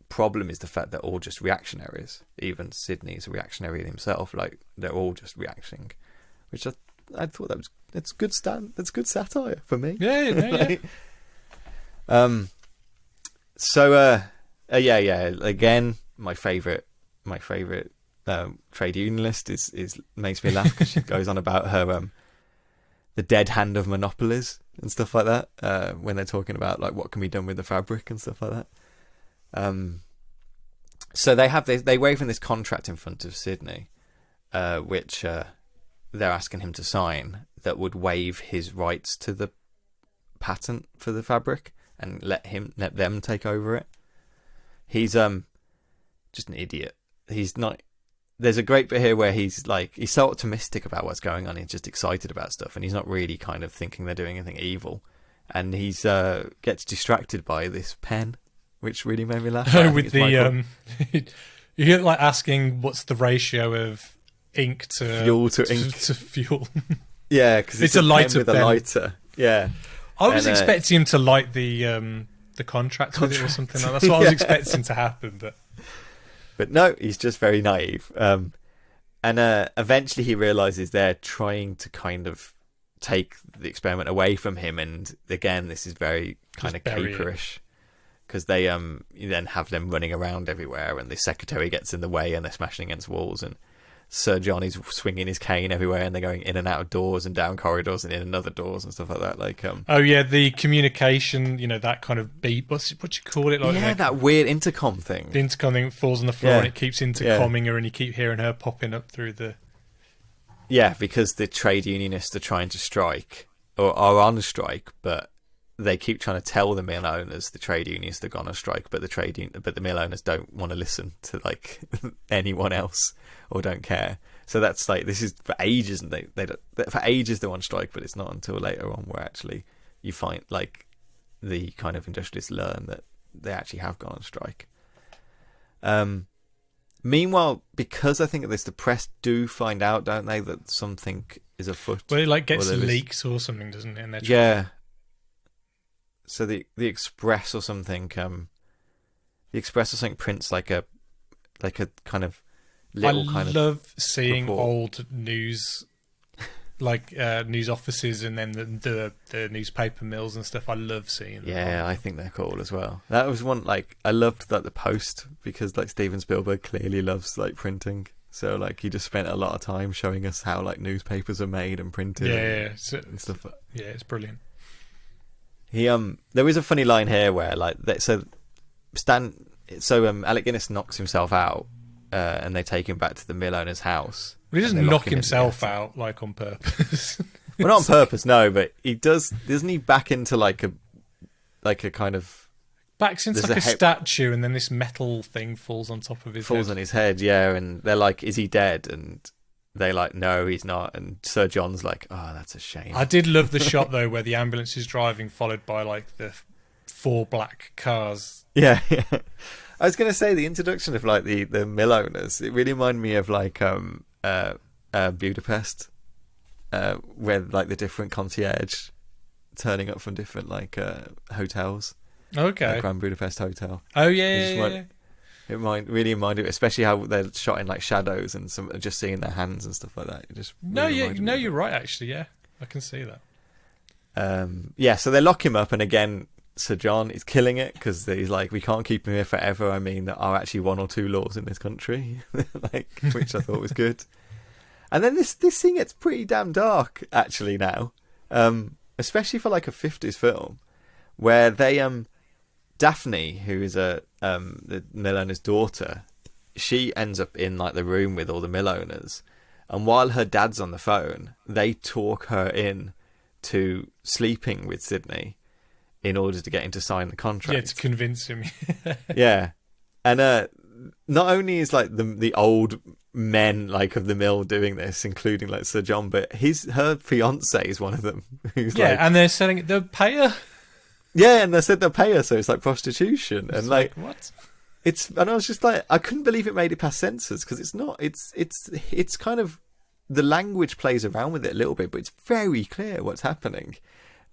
problem is the fact they're all just reactionaries. Even Sidney's a reactionary himself. Like, they're all just reacting, which I thought that's good satire for me. Yeah. So again, my favorite my favourite trade unionist is makes me laugh because she goes on about her the dead hand of monopolies and stuff like that when they're talking about like what can be done with the fabric and stuff like that. So they wave in this contract in front of Sydney, which they're asking him to sign, that would waive his rights to the patent for the fabric and let them take over it. He's just an idiot. He's not. There's a great bit here where he's so optimistic about what's going on. He's just excited about stuff, and he's not really kind of thinking they're doing anything evil. And he's gets distracted by this pen, which really made me laugh. With the you get like asking what's the ratio of ink to fuel to ink to fuel. Yeah, because it's a lighter with a lighter. Yeah, I was expecting him to light the contract with it or something like that. That's what I was expecting to happen, but no, he's just very naive. And eventually he realizes they're trying to kind of take the experiment away from him, and again, this is very kind of caperish. Because they you then have them running around everywhere, and the secretary gets in the way, and they're smashing against walls, and Sir John is swinging his cane everywhere, and they're going in and out of doors and down corridors and in and other doors and stuff like that. Like oh yeah, the communication, that kind of beep. What you call it? Like that weird intercom thing. The intercom thing falls on the floor, and it keeps intercomming her, and you keep hearing her popping up through the. Yeah, because the trade unionists are trying to strike or are on a strike, but they keep trying to tell the mill owners the trade unionists are gone on strike, but the mill owners don't want to listen to like anyone else or don't care. So that's like, this is for ages, and they don't, for ages they're on strike, but it's not until later on where actually you find like the kind of industrialists learn that they actually have gone on strike. Meanwhile, because I think this, the press do find out, don't they, that something is afoot. Well, it like gets leaks or something, doesn't it? And yeah. So the Express or something, the Express or something prints like a kind of little kind of. I love seeing report. Old news, like news offices, and then the newspaper mills and stuff. I love seeing them. Yeah, I think they're cool as well. That was one I loved the Post, because like Steven Spielberg clearly loves like printing. So like he just spent a lot of time showing us how like newspapers are made and printed. Yeah, and stuff. Yeah, it's brilliant. He there is a funny line here where like Alec Guinness knocks himself out, and they take him back to the mill owner's house. Well, he doesn't knock himself out like on purpose. Well, not on purpose, no, but he does. Doesn't he back into like a kind of backs into like a statue, and then this metal thing falls on top of his head. Falls on his head, yeah, and they're like, "Is he dead?" And they're like, "No, he's not." And Sir John's like, "Oh, that's a shame." I did love the shot though, where the ambulance is driving, followed by like the 4 black cars. Yeah. I was gonna say the introduction of like the mill owners. It really reminded me of like Budapest, where like the different concierge turning up from different like hotels. Okay. Grand Budapest Hotel. Oh yeah. It really reminded me, especially how they're shot in like shadows and just seeing their hands and stuff like that. It just you're right. Actually, yeah, I can see that. So they lock him up, and again, Sir John is killing it, because he's like, we can't keep him here forever. I mean, there are actually 1 or 2 laws in this country, which I thought was good. And then this thing gets pretty damn dark actually now, especially for like a 50s film, where they Daphne, who is the mill owner's daughter, she ends up in like the room with all the mill owners, and while her dad's on the phone, they talk her in to sleeping with Sydney in order to get him to sign the contract. Yeah, to convince him. Yeah, and not only is like the old men like of the mill doing this, including like Sir John, but her fiance is one of them. Who's and they're selling the payer. Yeah, and they said they'll pay her, so it's like prostitution, and like what? And I was just like, I couldn't believe it made it past censors, because it's not. It's kind of, the language plays around with it a little bit, but it's very clear what's happening,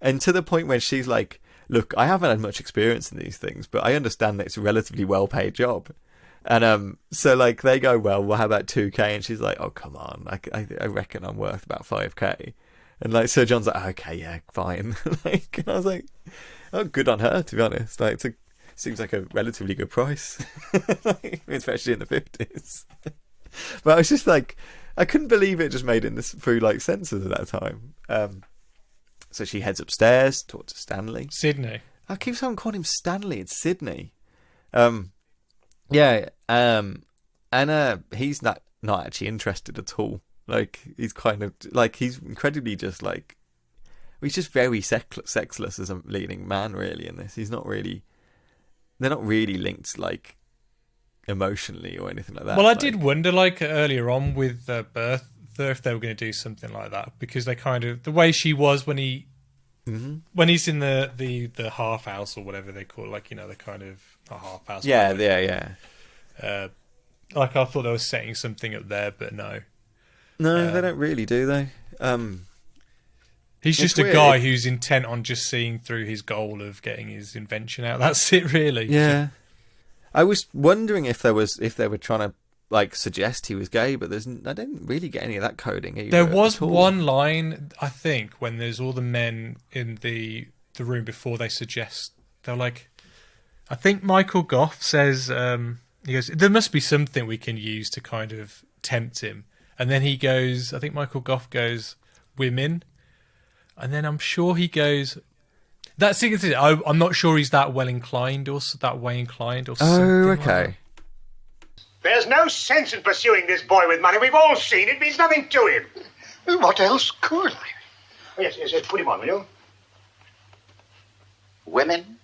and to the point where she's like, "Look, I haven't had much experience in these things, but I understand that it's a relatively well-paid job." And so like they go, "Well, how about 2K?" And she's like, "Oh, come on, I reckon I'm worth about 5K." And like Sir John's like, "Okay, yeah, fine." And I was like, oh, good on her, to be honest. Like, to seems like a relatively good price, especially in the 50s. But I was just like, I couldn't believe it just made it through like censors at that time. So she heads upstairs, talks to Stanley. Sydney. I keep on calling him Stanley. It's Sydney. Yeah. And he's not actually interested at all. Like, he's kind of like, he's incredibly just like, he's just very sexless as a leading man, really. In this, he's not really. They're not really linked like emotionally or anything like that. Well, I did wonder, like earlier on with Bertha, if they were going to do something like that, because they kind of the way she was when he. Mm-hmm. When he's in the half house or whatever they call it, like, you know, the kind of not half house. Yeah. Like, I thought they were setting something up there, but no. No, they don't really, do they? He's just a guy who's intent on just seeing through his goal of getting his invention out. That's it, really. Yeah. I was wondering if they were trying to like suggest he was gay, but I didn't really get any of that coding either. There was one line, I think, when there's all the men in the room before they suggest, they're like, I think Michael Goff says, he goes, there must be something we can use to kind of tempt him. And then he goes, I think Michael Goff goes, women. And then I'm sure he goes, that's it. I'm not sure he's that well inclined or that way inclined or something. Oh, okay. Like There's no sense in pursuing this boy with money. We've all seen it. Means nothing to him. Well, what else could I? Oh, yes, put him on, will you? Women?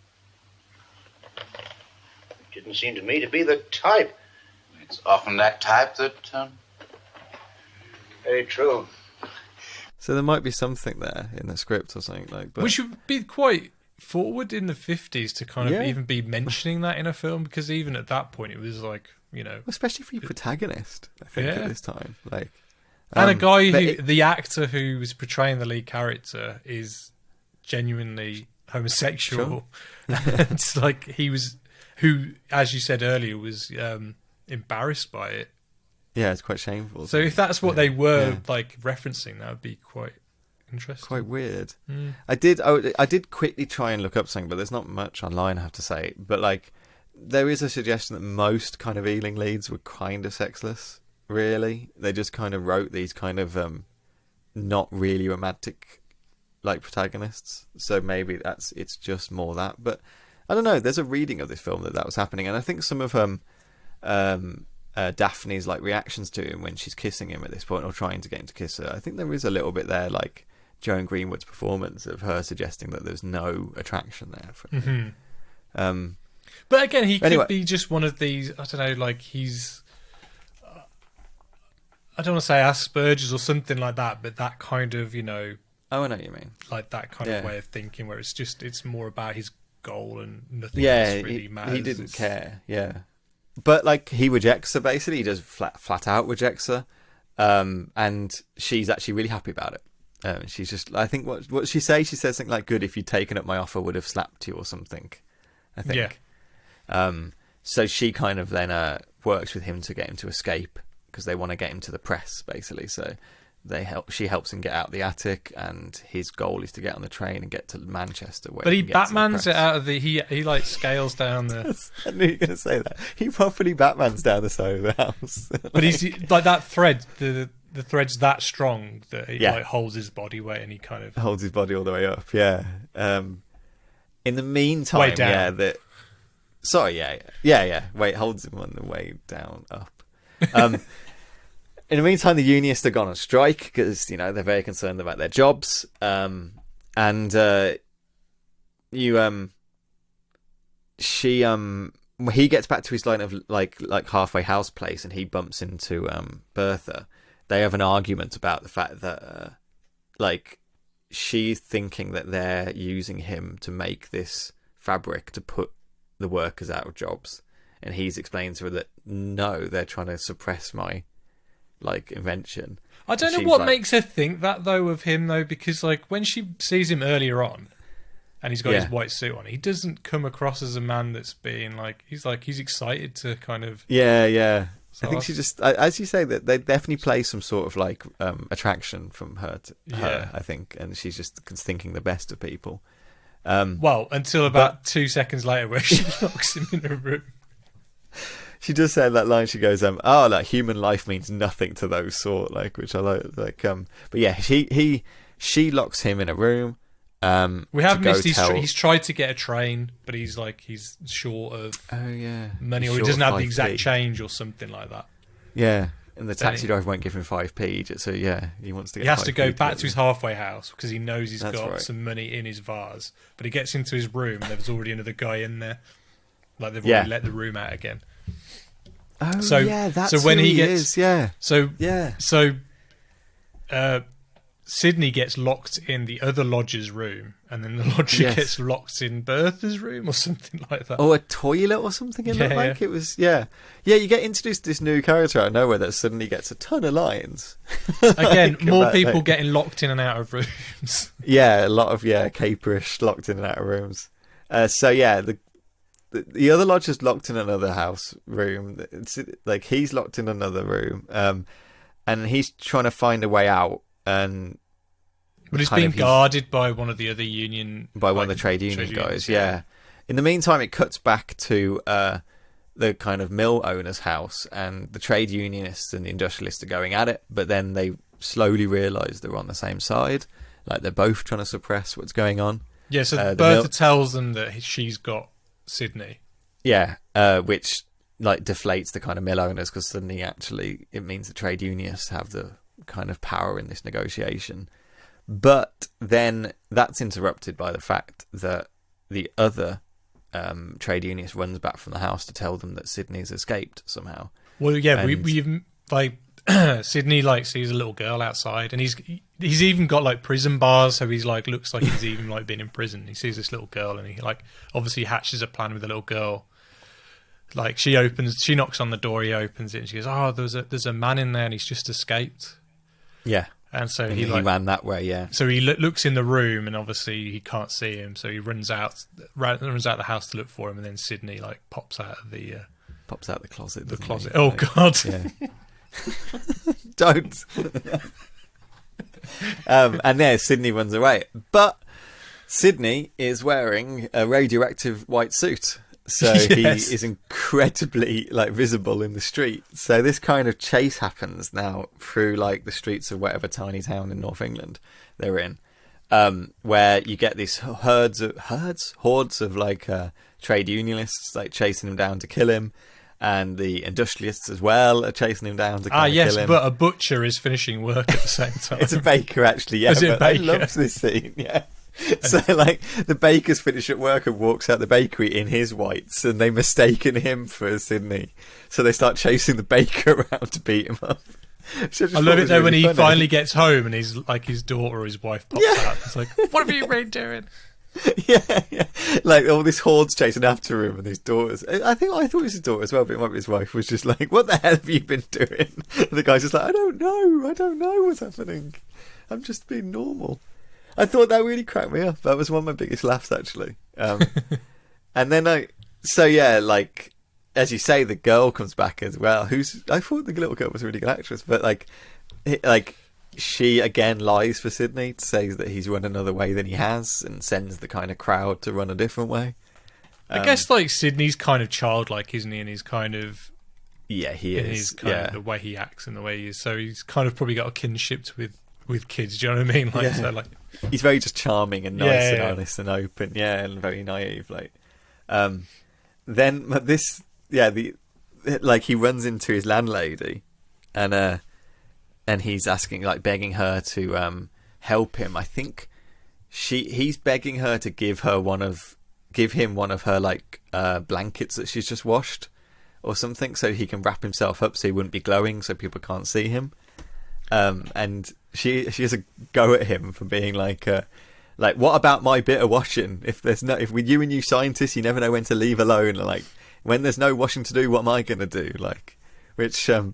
Didn't seem to me to be the type. It's often that type that... Very true. So there might be something there in the script or something like that. Which would be quite forward in the 50s to kind of even be mentioning that in a film, because even at that point it was like, you know... Especially for your protagonist, I think, at this time. Like, and a guy the actor who was portraying the lead character is genuinely homosexual. Sure. It's like he was... Who, as you said earlier, was embarrassed by it. Yeah, it's quite shameful. So if that's what they were like referencing, that would be quite interesting. Quite weird. Mm. I did quickly try and look up something, but there's not much online, I have to say. But like, there is a suggestion that most kind of Ealing leads were kind of sexless. Really, they just kind of wrote these kind of not really romantic like protagonists. So maybe it's just more that, but. I don't know. There's a reading of this film that was happening, and I think some of Daphne's like reactions to him when she's kissing him at this point, or trying to get him to kiss her. I think there is a little bit there, like Joan Greenwood's performance of her suggesting that there's no attraction there for him. Mm-hmm. But again, he could be just one of these. I don't know, like he's. I don't want to say Asperger's or something like that, but that kind of, you know. Oh, I know what you mean. Like that kind of way of thinking, where it's more about his goal and nothing else really matters. He didn't care, but like he rejects her basically. He just flat out rejects her, and she's actually really happy about it. She's just, I think what she says something like, good, if you'd taken up my offer, would have slapped you or something, I think. So she kind of then works with him to get him to escape, because they want to get him to the press basically. So she helps him get out the attic, and his goal is to get on the train and get to Manchester. But he Batmans it out of the... He like scales down the... I knew you were going to say that. He properly Batmans down the side of the house. But he's like that thread, the thread's that strong that he like holds his body weight, and he kind of... Holds his body all the way up, yeah. In the meantime, way down. Wait, holds him on the way down, up. In the meantime, the unionists have gone on strike because, you know, they're very concerned about their jobs. He gets back to his line of like halfway house place, and he bumps into Bertha. They have an argument about the fact that she's thinking that they're using him to make this fabric to put the workers out of jobs, and he's explaining to her that no, they're trying to suppress my invention. I don't know what makes her think that though of him though, because like when she sees him earlier on and he's got his white suit on, he doesn't come across as a man that's being he's excited to kind of I think she just, as you say, that they definitely play some sort of attraction from her to her, I think, and she's just thinking the best of people. Well, until about 2 seconds later, where she locks him in a room. She does say that line. She goes, like human life means nothing to those sort, like, which I like. But yeah, she locks him in a room. We have missed. He's tried to get a train, but he's short of money, or he doesn't have the exact change or something like that. Yeah, and the taxi driver won't give him 5p. So yeah, he wants to get. He has to go back to his halfway house because he knows he's got some money in his vase. But he gets into his room, and there's already another guy in there. Like they've already let the room out again. Oh, so, yeah, that's so when who he gets, is, yeah. So yeah, so Sydney gets locked in the other lodger's room, and then the lodger gets locked in Bertha's room or something like that. Or a toilet or something. It looked like it was. Yeah. You get introduced to this new character out of nowhere that suddenly gets a ton of lines. Again, more people getting locked in and out of rooms. Yeah, a lot of caperish locked in and out of rooms. So yeah, the other lodger's locked in another house room. It's like he's locked in another room, and he's trying to find a way out. But he's being guarded by one of the other union, by one of the trade union guys. Yeah. In the meantime, it cuts back to the kind of mill owner's house, and the trade unionists and the industrialists are going at it. But then they slowly realise they're on the same side, like they're both trying to suppress what's going on. Yeah. So Bertha tells them that she's got Sydney. Yeah, which like deflates the kind of mill owners, because suddenly actually it means the trade unionists have the kind of power in this negotiation. But then that's interrupted by the fact that the other trade unionist runs back from the house to tell them that Sydney's escaped somehow. Well, yeah, we've like Sydney sees a little girl outside, and he's even got like prison bars, so he's like looks like he's even like been in prison. He sees this little girl, and he obviously hatches a plan with the little girl. Like she knocks on the door, he opens it, and she goes, "Oh, there's a man in there, and he's just escaped." Yeah, and so he ran that way. Yeah, so he looks in the room, and obviously he can't see him, so he runs out the house to look for him, and then Sydney pops out the closet. The closet. Oh God! Yeah. Don't. And there, Sydney runs away, but Sydney is wearing a radioactive white suit. So he is incredibly visible in the street. So this kind of chase happens now through the streets of whatever tiny town in North England they're in, where you get these hordes of trade unionists chasing him down to kill him, and the industrialists as well are chasing him down to kill him. But a butcher is finishing work at the same time. It's a baker actually. Yeah, but I love this scene. Yeah. So the baker's finished at work and walks out the bakery in his whites, and they mistaken him for Sydney, so they start chasing the baker around to beat him up. I love it though when he finally gets home and he's his daughter or his wife pops out. It's like, what have you been doing? Yeah. All this horde's chasing after him, and his daughters. I thought it was his daughter as well, but it might be his wife. Was just like, what the hell have you been doing? And the guy's just like, I don't know what's happening. I'm just being normal. I thought that really cracked me up. That was one of my biggest laughs, actually. And then as you say, the girl comes back as well. I thought the little girl was a really good actress, but she again lies for Sydney, says that he's run another way than he has, and sends the kind of crowd to run a different way. I guess Sydney's kind of childlike, isn't he? And he's kind of he is the way he acts and the way he is. So he's kind of probably got a kinship with kids. Do you know what I mean? He's very just charming and nice and honest and open, and very naive. Then this, he runs into his landlady, and he's asking, begging her to help him. I think he's begging her to give him one of her blankets that she's just washed or something, so he can wrap himself up so he wouldn't be glowing, so people can't see him. And she has a go at him for being what about my bit of washing? If with you and you scientists, you never know when to leave alone. When there's no washing to do, what am I going to do? Which I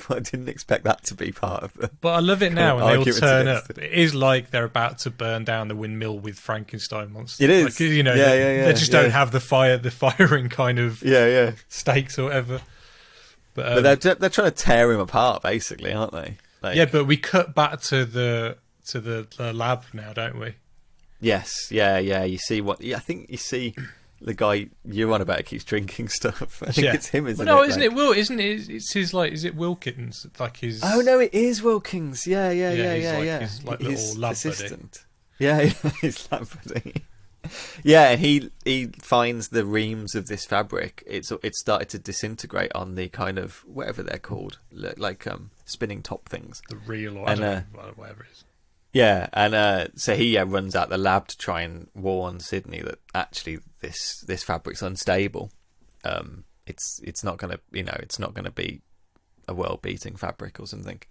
didn't expect that to be part of it. But I love it now when they all turn up. It is like they're about to burn down the windmill with Frankenstein monsters. It is. They just don't have the firing kind of stakes or whatever. But they're trying to tear him apart, basically, aren't they? But we cut back to the lab now, don't we? Yes, yeah. You see what? Yeah, I think you see the guy you're on about keeps drinking stuff. I think it's him, isn't it? No, isn't it Will? Isn't it? It's his like. Is it Wilkins? Like his. Oh no, it is Wilkins. Yeah. His like his little lab assistant. Yeah, his lab buddy. Yeah, and he finds the reams of this fabric. It's started to disintegrate on the kind of whatever they're called, like spinning top things. The reel or whatever it is. Yeah, and so he runs out the lab to try and warn Sydney that actually this fabric's unstable. It's not gonna it's not gonna be a world beating fabric or something.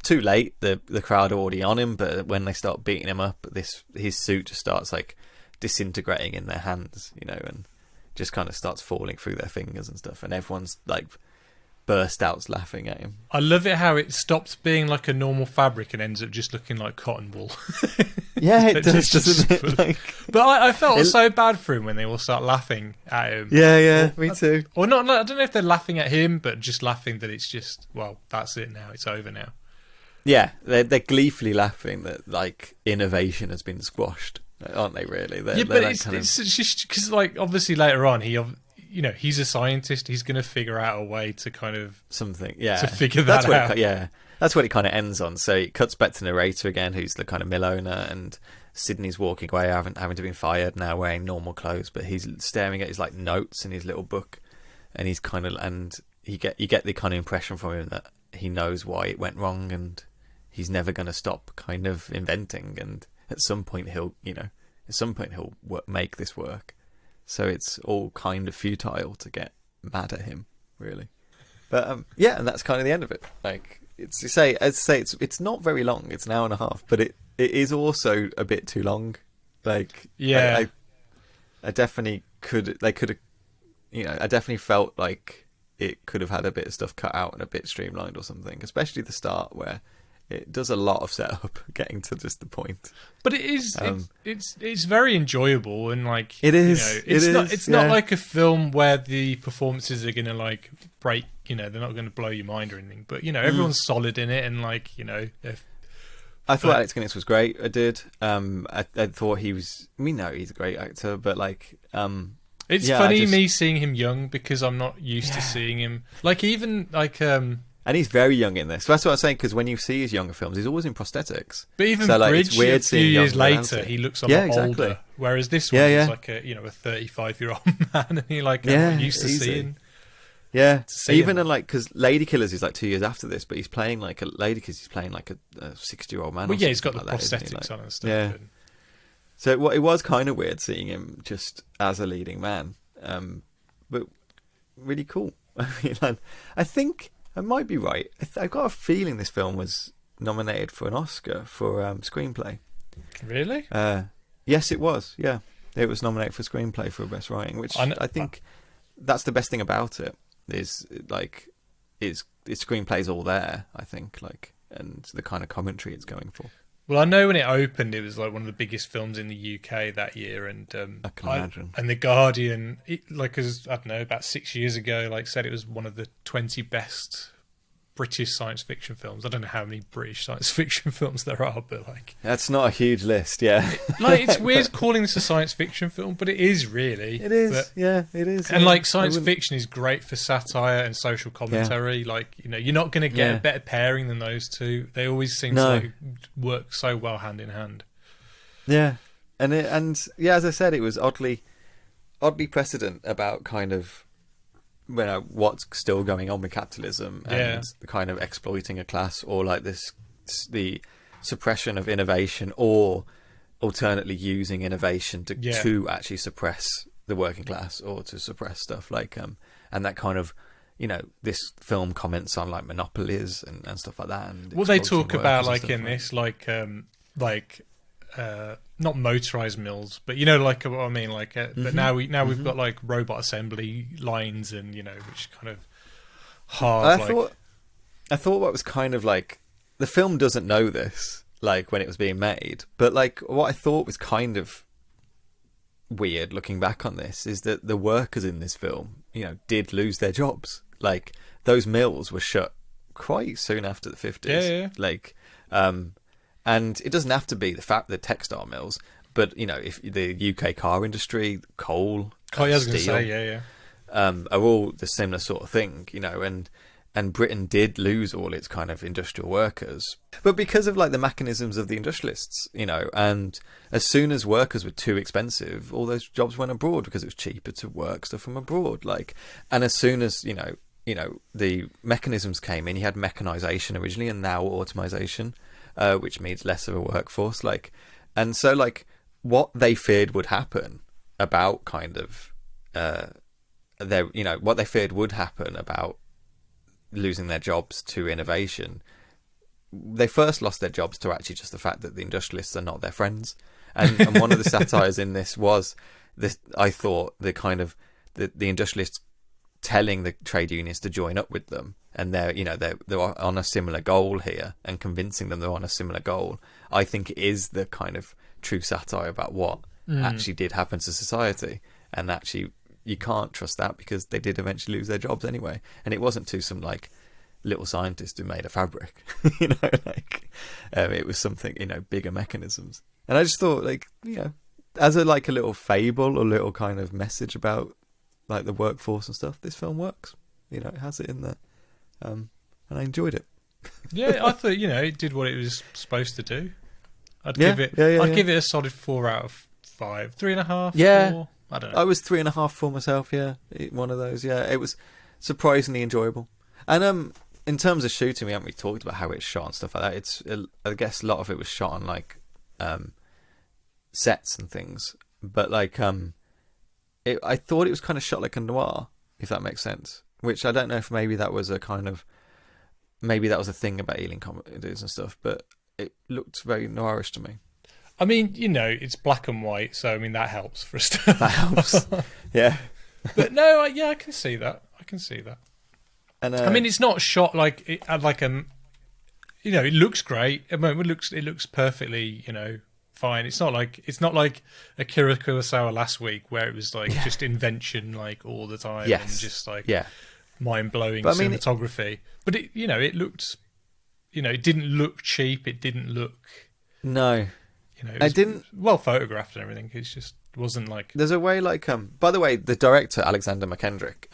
Too late. The crowd are already on him, but when they start beating him up, his suit just starts like disintegrating in their hands, and just kind of starts falling through their fingers and stuff, and everyone's like burst out laughing at him. I love it how it stops being like a normal fabric and ends up just looking like cotton wool. Yeah, it does, doesn't it? But I felt so bad for him when they all start laughing at him. Yeah, me too. Or not, I don't know if they're laughing at him, but just laughing that it's just, well, that's it now, it's over now. Yeah, they're gleefully laughing that like innovation has been squashed, aren't they? Really? They're but like it's just because like obviously later on he's a scientist. He's going to figure out a way to kind of something, to figure that out. That's what it kind of ends on. So it cuts back to the narrator again, who's the kind of mill owner, and Sydney's walking away, having to been fired now, wearing normal clothes, but he's staring at his like notes in his little book, and he's kind of you get the kind of impression from him that he knows why it went wrong, and he's never going to stop kind of inventing, and at some point he'll make this work. So it's all kind of futile to get mad at him, really. But and that's kind of the end of it. Like it's not very long. It's an hour and a half, but it is also a bit too long. Like I definitely could. They could have. I definitely felt like it could have had a bit of stuff cut out and a bit streamlined or something, especially the start where it does a lot of setup getting to just the point. But it is it's very enjoyable, and like it is. It's not like a film where the performances are gonna like break. They're not gonna blow your mind or anything. But everyone's solid in it, and like I thought Alex Guinness was great. I did. I thought he was. He's a great actor, but like it's funny me seeing him young because I'm not used to seeing him like even like And he's very young in this. So that's what I was saying, because when you see his younger films, he's always in prosthetics. But even Bridge, it's weird a few years later, he looks a lot older. Whereas this one is like a 35-year-old man, and he like I'm used to seeing. Yeah, even in like because Lady Killers is like 2 years after this, but he's playing like a Lady Killers. He's playing like a 60-year-old man. Well, he's got the prosthetics on and stuff. Yeah. So it was kind of weird seeing him just as a leading man, but really cool. I think. I might be right. I've got a feeling this film was nominated for an Oscar for screenplay. Really? Yes, it was. Yeah, it was nominated for screenplay for best writing, which I think that's the best thing about it. Is like its screenplay's all there. I think and the kind of commentary it's going for. Well, I know when it opened, it was like one of the biggest films in the UK that year, and I can imagine. And The Guardian, about 6 years ago, said it was one of the 20 best British science fiction films. I don't know how many British science fiction films there are, but that's not a huge list. Yeah, it's weird calling this a science fiction film, but it is really. It is. It is. And science fiction is great for satire and social commentary. Yeah. You're not going to get a better pairing than those two. They always seem to work so well hand in hand. Yeah, and as I said, it was oddly precedent about kind of what's still going on with capitalism and the kind of exploiting a class, or the suppression of innovation, or alternately using innovation to actually suppress the working class, or to suppress stuff and that kind of this film comments on monopolies and stuff like that. And they talk about in this not motorized mills, but what I mean, but now we've got robot assembly lines, and which kind of hard. I thought what was kind of the film doesn't know this when it was being made, but what I thought was kind of weird looking back on this is that the workers in this film did lose their jobs. Those mills were shut quite soon after the 50s. And it doesn't have to be the textile mills, but if the UK car industry, coal, I was going to steel, say, are all the similar sort of thing, and Britain did lose all its kind of industrial workers, but because of like the mechanisms of the industrialists, and as soon as workers were too expensive, all those jobs went abroad because it was cheaper to work stuff from abroad. And as soon as the mechanisms came in, you had mechanization originally, and now automation, which means less of a workforce. And so what they feared would happen about kind of what they feared would happen about losing their jobs to innovation, they first lost their jobs to actually just the fact that the industrialists are not their friends. And one of the satires in this was this, I thought, the kind of the industrialists telling the trade unions to join up with them, and they're on a similar goal here, and convincing them they're on a similar goal. I think it is the kind of true satire about what actually did happen to society, and actually you can't trust that because they did eventually lose their jobs anyway, and it wasn't to some little scientist who made a fabric. It was something, bigger mechanisms. And I just thought, as a little fable or little kind of message about the workforce and stuff, this film works. It has it in there, and I enjoyed it. Yeah, I thought it did what it was supposed to do. I'd give it a solid 4 out of 5, 3.5. Yeah, 4. I don't know. I was 3.5 for myself. Yeah, one of those. Yeah, it was surprisingly enjoyable. And in terms of shooting, we haven't really talked about how it's shot and stuff like that. It's I guess a lot of it was shot on sets and things, but I thought it was kind of shot like a noir, if that makes sense. Which I don't know if maybe that was a thing about Ealing Comedies and stuff, but it looked very noirish to me. I mean, it's black and white, so I mean that helps for a start. That helps, yeah. But no, I can see that. And I mean, it's not shot it looks great. I mean, it looks perfectly, fine. It's not like Akira Kurosawa last week where it was just invention all the time, and just mind blowing cinematography. But it looked, it didn't look cheap. It didn't look it didn't well photographed and everything. It just wasn't There's a way by the way, the director Alexander Mackendrick,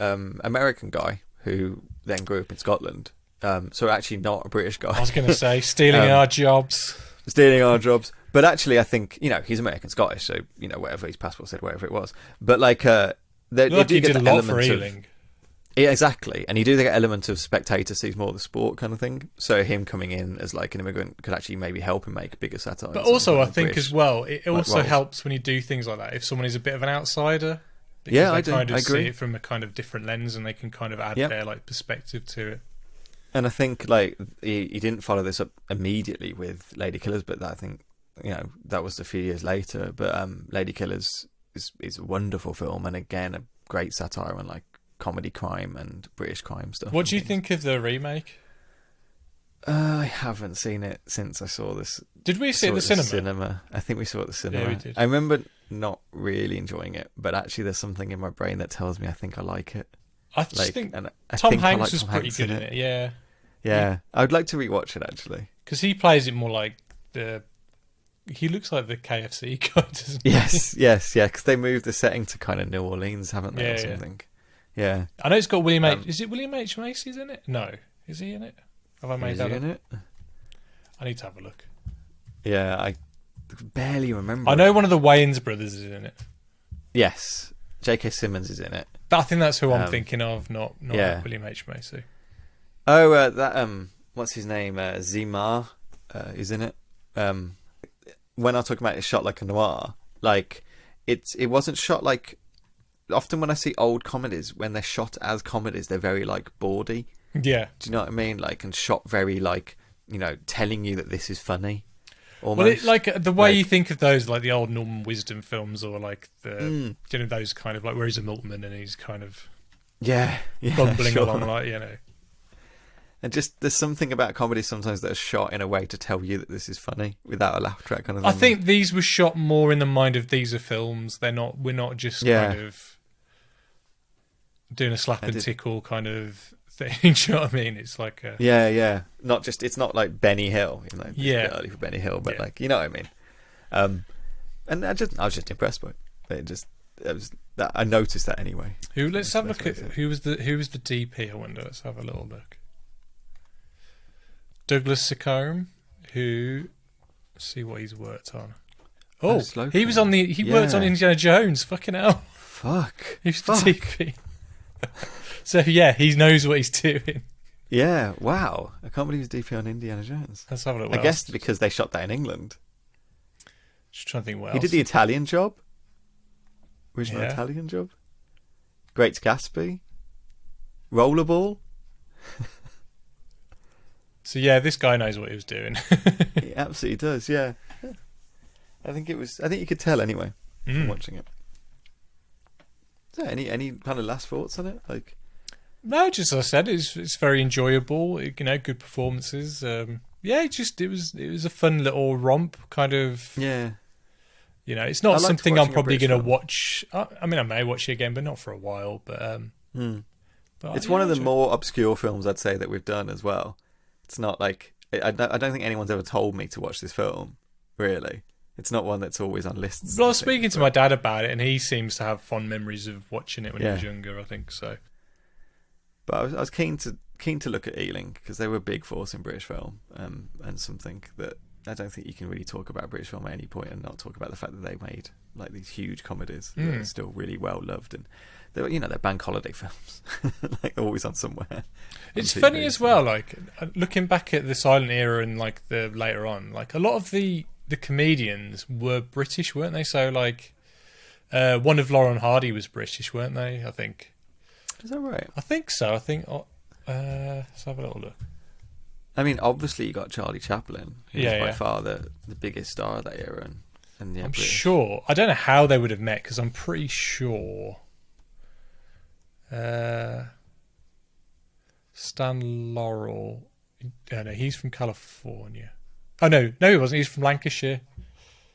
American guy who then grew up in Scotland. So actually not a British guy. I was going to say stealing our jobs. But actually, I think he's American Scottish, so whatever his passport said, whatever it was. But he did a lot for Ealing. Yeah, exactly, and you do get an element of spectator sees more of the sport kind of thing. So him coming in as an immigrant could actually maybe help him make bigger satire. But also, I think British, as well, it also helps when you do things like that. If someone is a bit of an outsider, because they kind of see it from a kind of different lens, and they can kind of add their perspective to it. And I think he didn't follow this up immediately with Lady Killers, but I think that was a few years later. But Lady Killers is a wonderful film, and again a great satire on comedy crime and British crime stuff. What do you think of the remake? I haven't seen it since I saw this. Did we see it at the cinema? I think we saw it at the cinema. Yeah, we did. I remember not really enjoying it, but actually there's something in my brain that tells me I think I like it. I just think Tom Hanks was pretty good in it. Yeah. Yeah, I would like to rewatch it actually. Because he plays it more like he looks like the KFC guy, doesn't he? Yes, because they moved the setting to kind of New Orleans, haven't they, or something? Yeah. I know it's got William H. Is it William H. Macy's in it? No. Is he in it? Have I made that up? Is he in it? I need to have a look. Yeah, I barely remember. I know one of the Wayans brothers is in it. Yes. J.K. Simmons is in it. I think that's who I'm thinking of, not William H. Macy. Oh, what's his name? Zimar is in it. When I talk about it shot like a noir, it wasn't shot like. Often when I see old comedies, when they're shot as comedies, they're very bawdy. Yeah. Do you know what I mean? And shot very telling you that this is funny. Almost. Well, the way you think of those, the old Norman Wisdom films, or those kind of where he's a milkman and he's kind of bumbling along, And just there's something about comedy sometimes that are shot in a way to tell you that this is funny without a laugh track kind of thing. I think these were shot more in the mind of these are films. We're not just kind of doing a slap and tickle kind of thing. Do you know what I mean? It's like a... Yeah. It's not like Benny Hill. Even though it's a bit early for Benny Hill, but like, you know what I mean. And I was just impressed by it. I noticed that anyway. Let's have a look at who was the DP. I wonder. Let's have a little look. Douglas Sickhome, who... Let's see what he's worked on. Oh, he was on worked on Indiana Jones. Fucking hell. Fuck. He was the DP. So yeah, he knows what he's doing. Yeah, wow. I can't believe he's DP on Indiana Jones. Let's have a look. I guess because they shot that in England. Just trying to think what else. He did the Italian Job. Original Italian Job. Great Gatsby. Rollerball. So yeah, this guy knows what he was doing. He absolutely does, yeah. I think you could tell anyway from watching it. So any kind of last thoughts on it? Like, no, just as I said, it's very enjoyable. Good performances. It was a fun little romp, kind of. Yeah. It's not something I'm probably going to watch. I mean, I may watch it again, but not for a while. But it's one of the more obscure films I'd say that we've done as well. It's not like I don't think anyone's ever told me to watch this film. Really, it's not one that's always on lists. Well, I was speaking to my dad about it, and he seems to have fond memories of watching it when he was younger. I think so. But I was keen to look at Ealing because they were a big force in British film, and something that I don't think you can really talk about British film at any point and not talk about the fact that they made like these huge comedies that are still really well loved, and they're bank holiday films, like always on somewhere. It's funny as well, like looking back at the silent era and like the later on, like a lot of the comedians were British, weren't they? So like one of Laurel and Hardy was British, weren't they? I think. Is that right? I think so. I think. Let's have a little look. I mean, obviously you got Charlie Chaplin, who's by far the biggest star of that era, and I'm sure. I don't know how they would have met because I'm pretty sure. Stan Laurel. No, he's from California. Oh no, he wasn't. He's from Lancashire.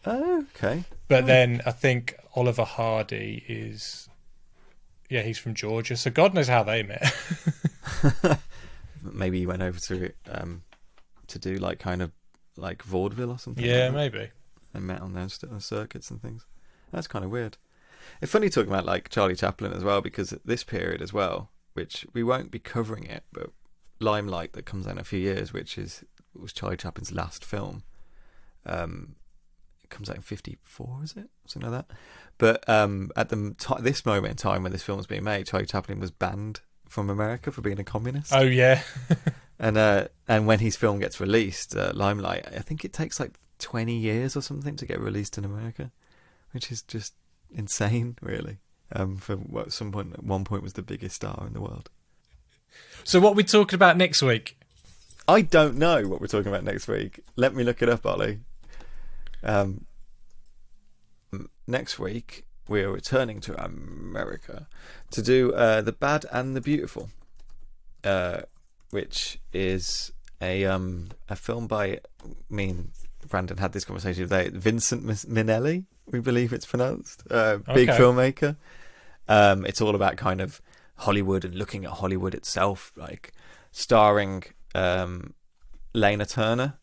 Oh, okay. But then I think Oliver Hardy is. Yeah, he's from Georgia. So God knows how they met. Maybe he went over to do like kind of like vaudeville or something. Yeah, like maybe. And met on those circuits and things. That's kind of weird. It's funny talking about like Charlie Chaplin as well, because at this period as well, which we won't be covering it, but Limelight that comes out in a few years, was Charlie Chaplin's last film. It comes out in 1954, is it? Something like that. But at this moment in time when this film was being made, Charlie Chaplin was banned from America for being a communist. Oh yeah. and when his film gets released, Limelight, I think it takes like 20 years or something to get released in America, which is just insane, really. For what at one point was the biggest star in the world. So what are we talking about next week? I don't know what we're talking about next week. Let me look it up, Ollie. Next week we're returning to America to do The Bad and the Beautiful, which is a film by, me and Brandon had this conversation today, Vincent Minnelli, we believe it's pronounced, big filmmaker. It's all about kind of Hollywood and looking at Hollywood itself, like starring Lana Turner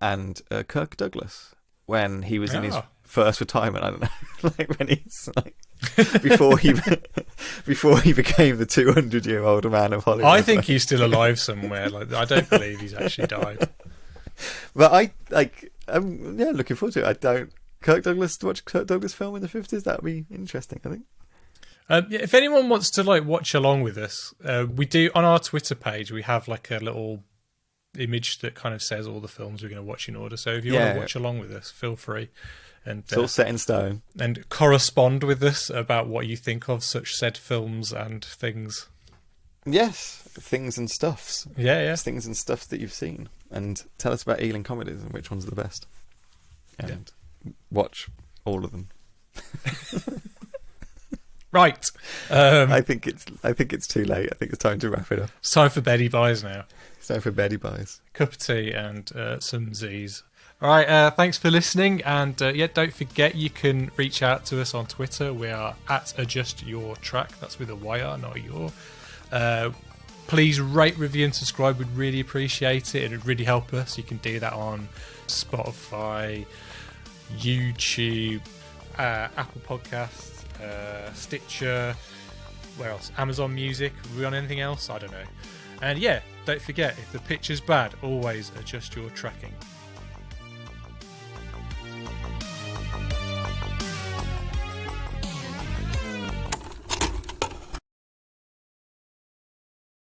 and Kirk Douglas when he was in his first retirement. I don't know, like when he's like before he became the 200-year-old man of Hollywood. I think he's still alive somewhere. Like I don't believe he's actually died. But I'm looking forward to it. To watch Kirk Douglas film in the 50s. That would be interesting, I think. If anyone wants to like watch along with us, we do on our Twitter page. We have like a little image that kind of says all the films we're going to watch in order. So if you want to watch along with us, feel free. And it's all set in stone. And correspond with us about what you think of such said films and things. Yes, things and stuffs. Yeah. Things and stuffs that you've seen, and tell us about Ealing Comedies and which ones are the best. And watch all of them. Right. I think it's too late. I think it's time to wrap it up. It's time for Betty Buys now. It's time for Betty Buys. Cup of tea and some Z's. All right. Thanks for listening. And don't forget you can reach out to us on Twitter. We are at AdjustYourTrack. That's with a YR, not a your. Please rate, review and subscribe. We'd really appreciate it. It would really help us. You can do that on Spotify, YouTube, Apple Podcasts, Stitcher, where else? Amazon Music. Are we on anything else? I don't know. And yeah, don't forget, if the picture's bad, always adjust your tracking.